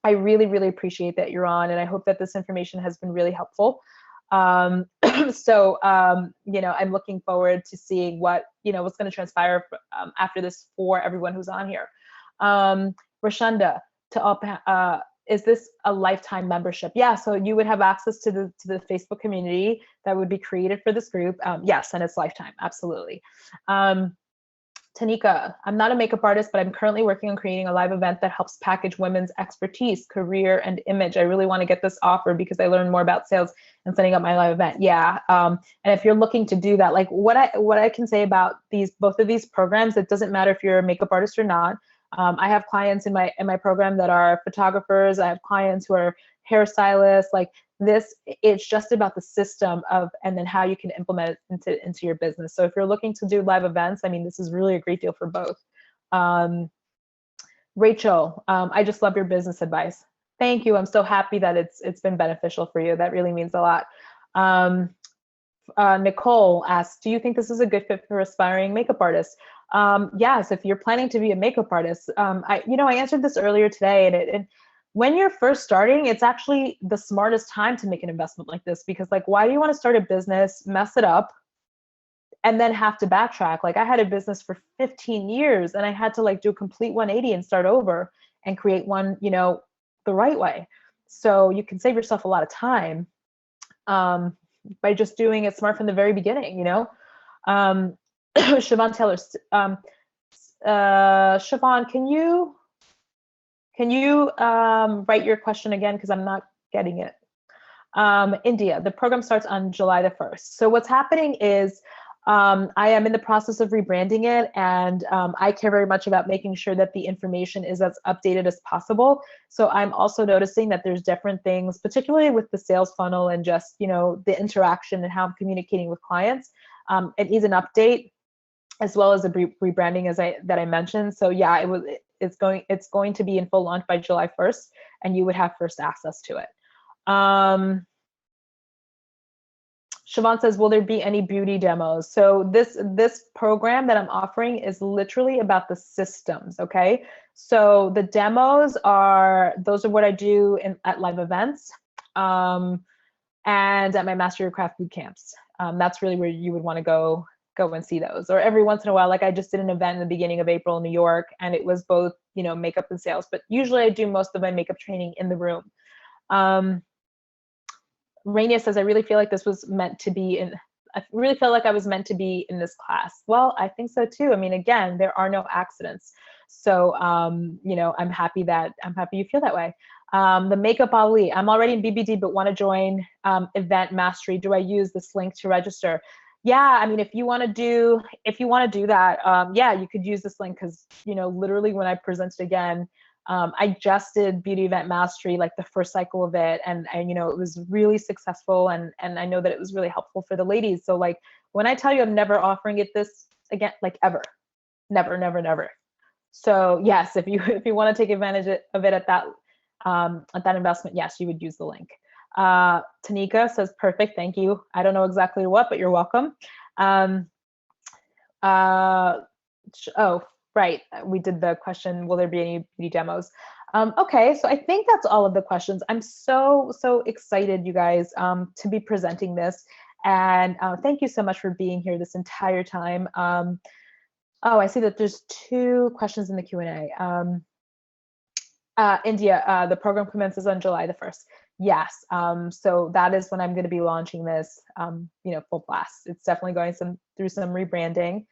I really, really appreciate that you're on, and I hope that this information has been really helpful. So, you know, I'm looking forward to seeing what, you know, what's going to transpire after this for everyone who's on here. Rashunda, is this a lifetime membership? Yeah, so you would have access to the Facebook community that would be created for this group. Yes, and it's lifetime, absolutely. Tanika, I'm not a makeup artist, but I'm currently working on creating a live event that helps package women's expertise, career, and image. I really want to get this offer because I learned more about sales and setting up my live event. Yeah, and if you're looking to do that, like what I can say about both of these programs, it doesn't matter if you're a makeup artist or not. I have clients in my program that are photographers. I have clients who are hairstylists. Like this, it's just about the system of, and then how you can implement it into your business. So if you're looking to do live events, I mean, this is really a great deal for both. Rachel, I just love your business advice. Thank you. I'm so happy that it's been beneficial for you. That really means a lot. Nicole asks, do you think this is a good fit for aspiring makeup artists? Yes, if you're planning to be a makeup artist. I answered this earlier today, and when you're first starting, it's actually the smartest time to make an investment like this, because like, why do you want to start a business, mess it up, and then have to backtrack? Like I had a business for 15 years and I had to like do a complete 180 and start over and create one, you know, the right way. So you can save yourself a lot of time by just doing it smart from the very beginning, you know? Siobhan Taylor, Siobhan, can you write your question again? Because I'm not getting it. India, the program starts on July the 1st. So what's happening is I am in the process of rebranding it, and I care very much about making sure that the information is as updated as possible. So I'm also noticing that there's different things, particularly with the sales funnel and just, you know, the interaction and how I'm communicating with clients. It needs an update as well as a rebranding that I mentioned. So yeah, it's going to be in full launch by July 1st, and you would have first access to it. Siobhan says, will there be any beauty demos? So this program that I'm offering is literally about the systems, okay? So the demos those are what I do at live events and at my Master Your Craft boot camps. That's really where you would want to go and see those. Or every once in a while, like I just did an event in the beginning of April in New York, and it was both, you know, makeup and sales, but usually I do most of my makeup training in the room. Rainier says, I really feel like this was meant to be I really felt like I was meant to be in this class. Well, I think so too. I mean, again, there are no accidents. So, you know, I'm happy you feel that way. The Makeup Ali, I'm already in BBD, but want to join Event Mastery. Do I use this link to register? Yeah, I mean, if you want to do that, yeah, you could use this link because, you know, literally when I presented again, I just did Beauty Event Mastery, like the first cycle of it, and you know, it was really successful, and I know that it was really helpful for the ladies. So like when I tell you I'm never offering it this again, like ever, never, never, never. So yes, if you want to take advantage of it at that investment, yes, you would use the link. Tanika says, perfect, thank you. I don't know exactly what, but you're welcome. Oh, right, we did the question, will there be any beauty demos? Okay, so I think that's all of the questions. I'm so excited, you guys, to be presenting this. And thank you so much for being here this entire time. Oh, I see that there's 2 questions in the Q&A. India, the program commences on July the 1st. Yes, so that is when I'm going to be launching this, you know, full blast. It's definitely going through some rebranding,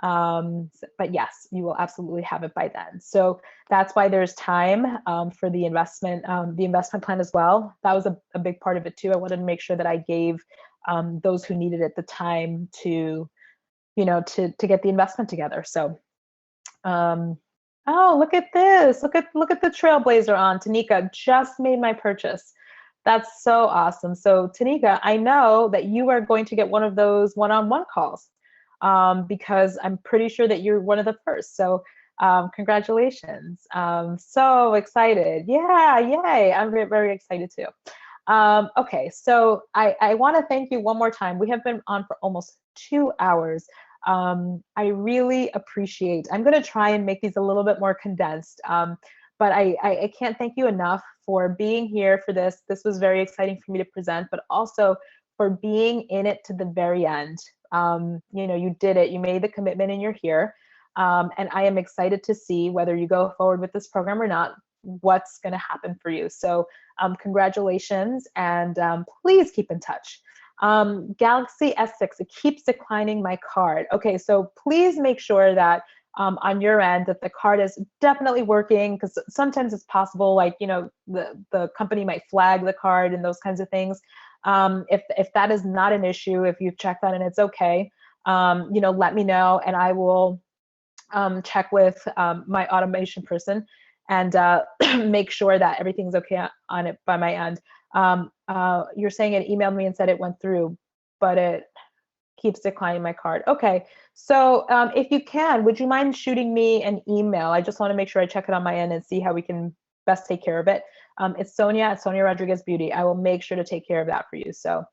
but yes, you will absolutely have it by then. So that's why there's time for the investment plan as well. That was a big part of it too. I wanted to make sure that I gave those who needed it the time to, you know, to get the investment together. So. Oh, look at this. Look at the Trailblazer on. Tanika just made my purchase. That's so awesome. So Tanika, I know that you are going to get one of those one-on-one calls because I'm pretty sure that you're one of the first. So congratulations. So excited. Yeah, yay. I'm very, very excited too. Okay, so I want to thank you one more time. We have been on for almost 2 hours. I really appreciate, I'm going to try and make these a little bit more condensed, but I can't thank you enough for being here for this. This was very exciting for me to present, but also for being in it to the very end. You know, you did it, you made the commitment and you're here. And I am excited to see whether you go forward with this program or not, what's going to happen for you. So congratulations, and please keep in touch. Galaxy S6, it keeps declining my card. Okay, so please make sure that on your end that the card is definitely working, because sometimes it's possible, like, you know, the company might flag the card and those kinds of things. If that is not an issue, if you've checked that and it's okay, you know, let me know and I will check with my automation person and make sure that everything's okay on it by my end. You're saying it emailed me and said it went through, but it keeps declining my card. Okay, so if you can, would you mind shooting me an email? I just want to make sure I check it on my end and see how we can best take care of it. It's Sonia at Sonia Rodriguez Beauty. I will make sure to take care of that for you. So,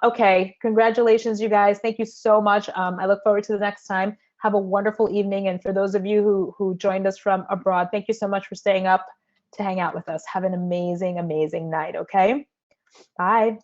okay, congratulations, you guys. Thank you so much. I look forward to the next time. Have a wonderful evening. And for those of you who joined us from abroad, thank you so much for staying up to hang out with us. Have an amazing, amazing night, okay? Bye.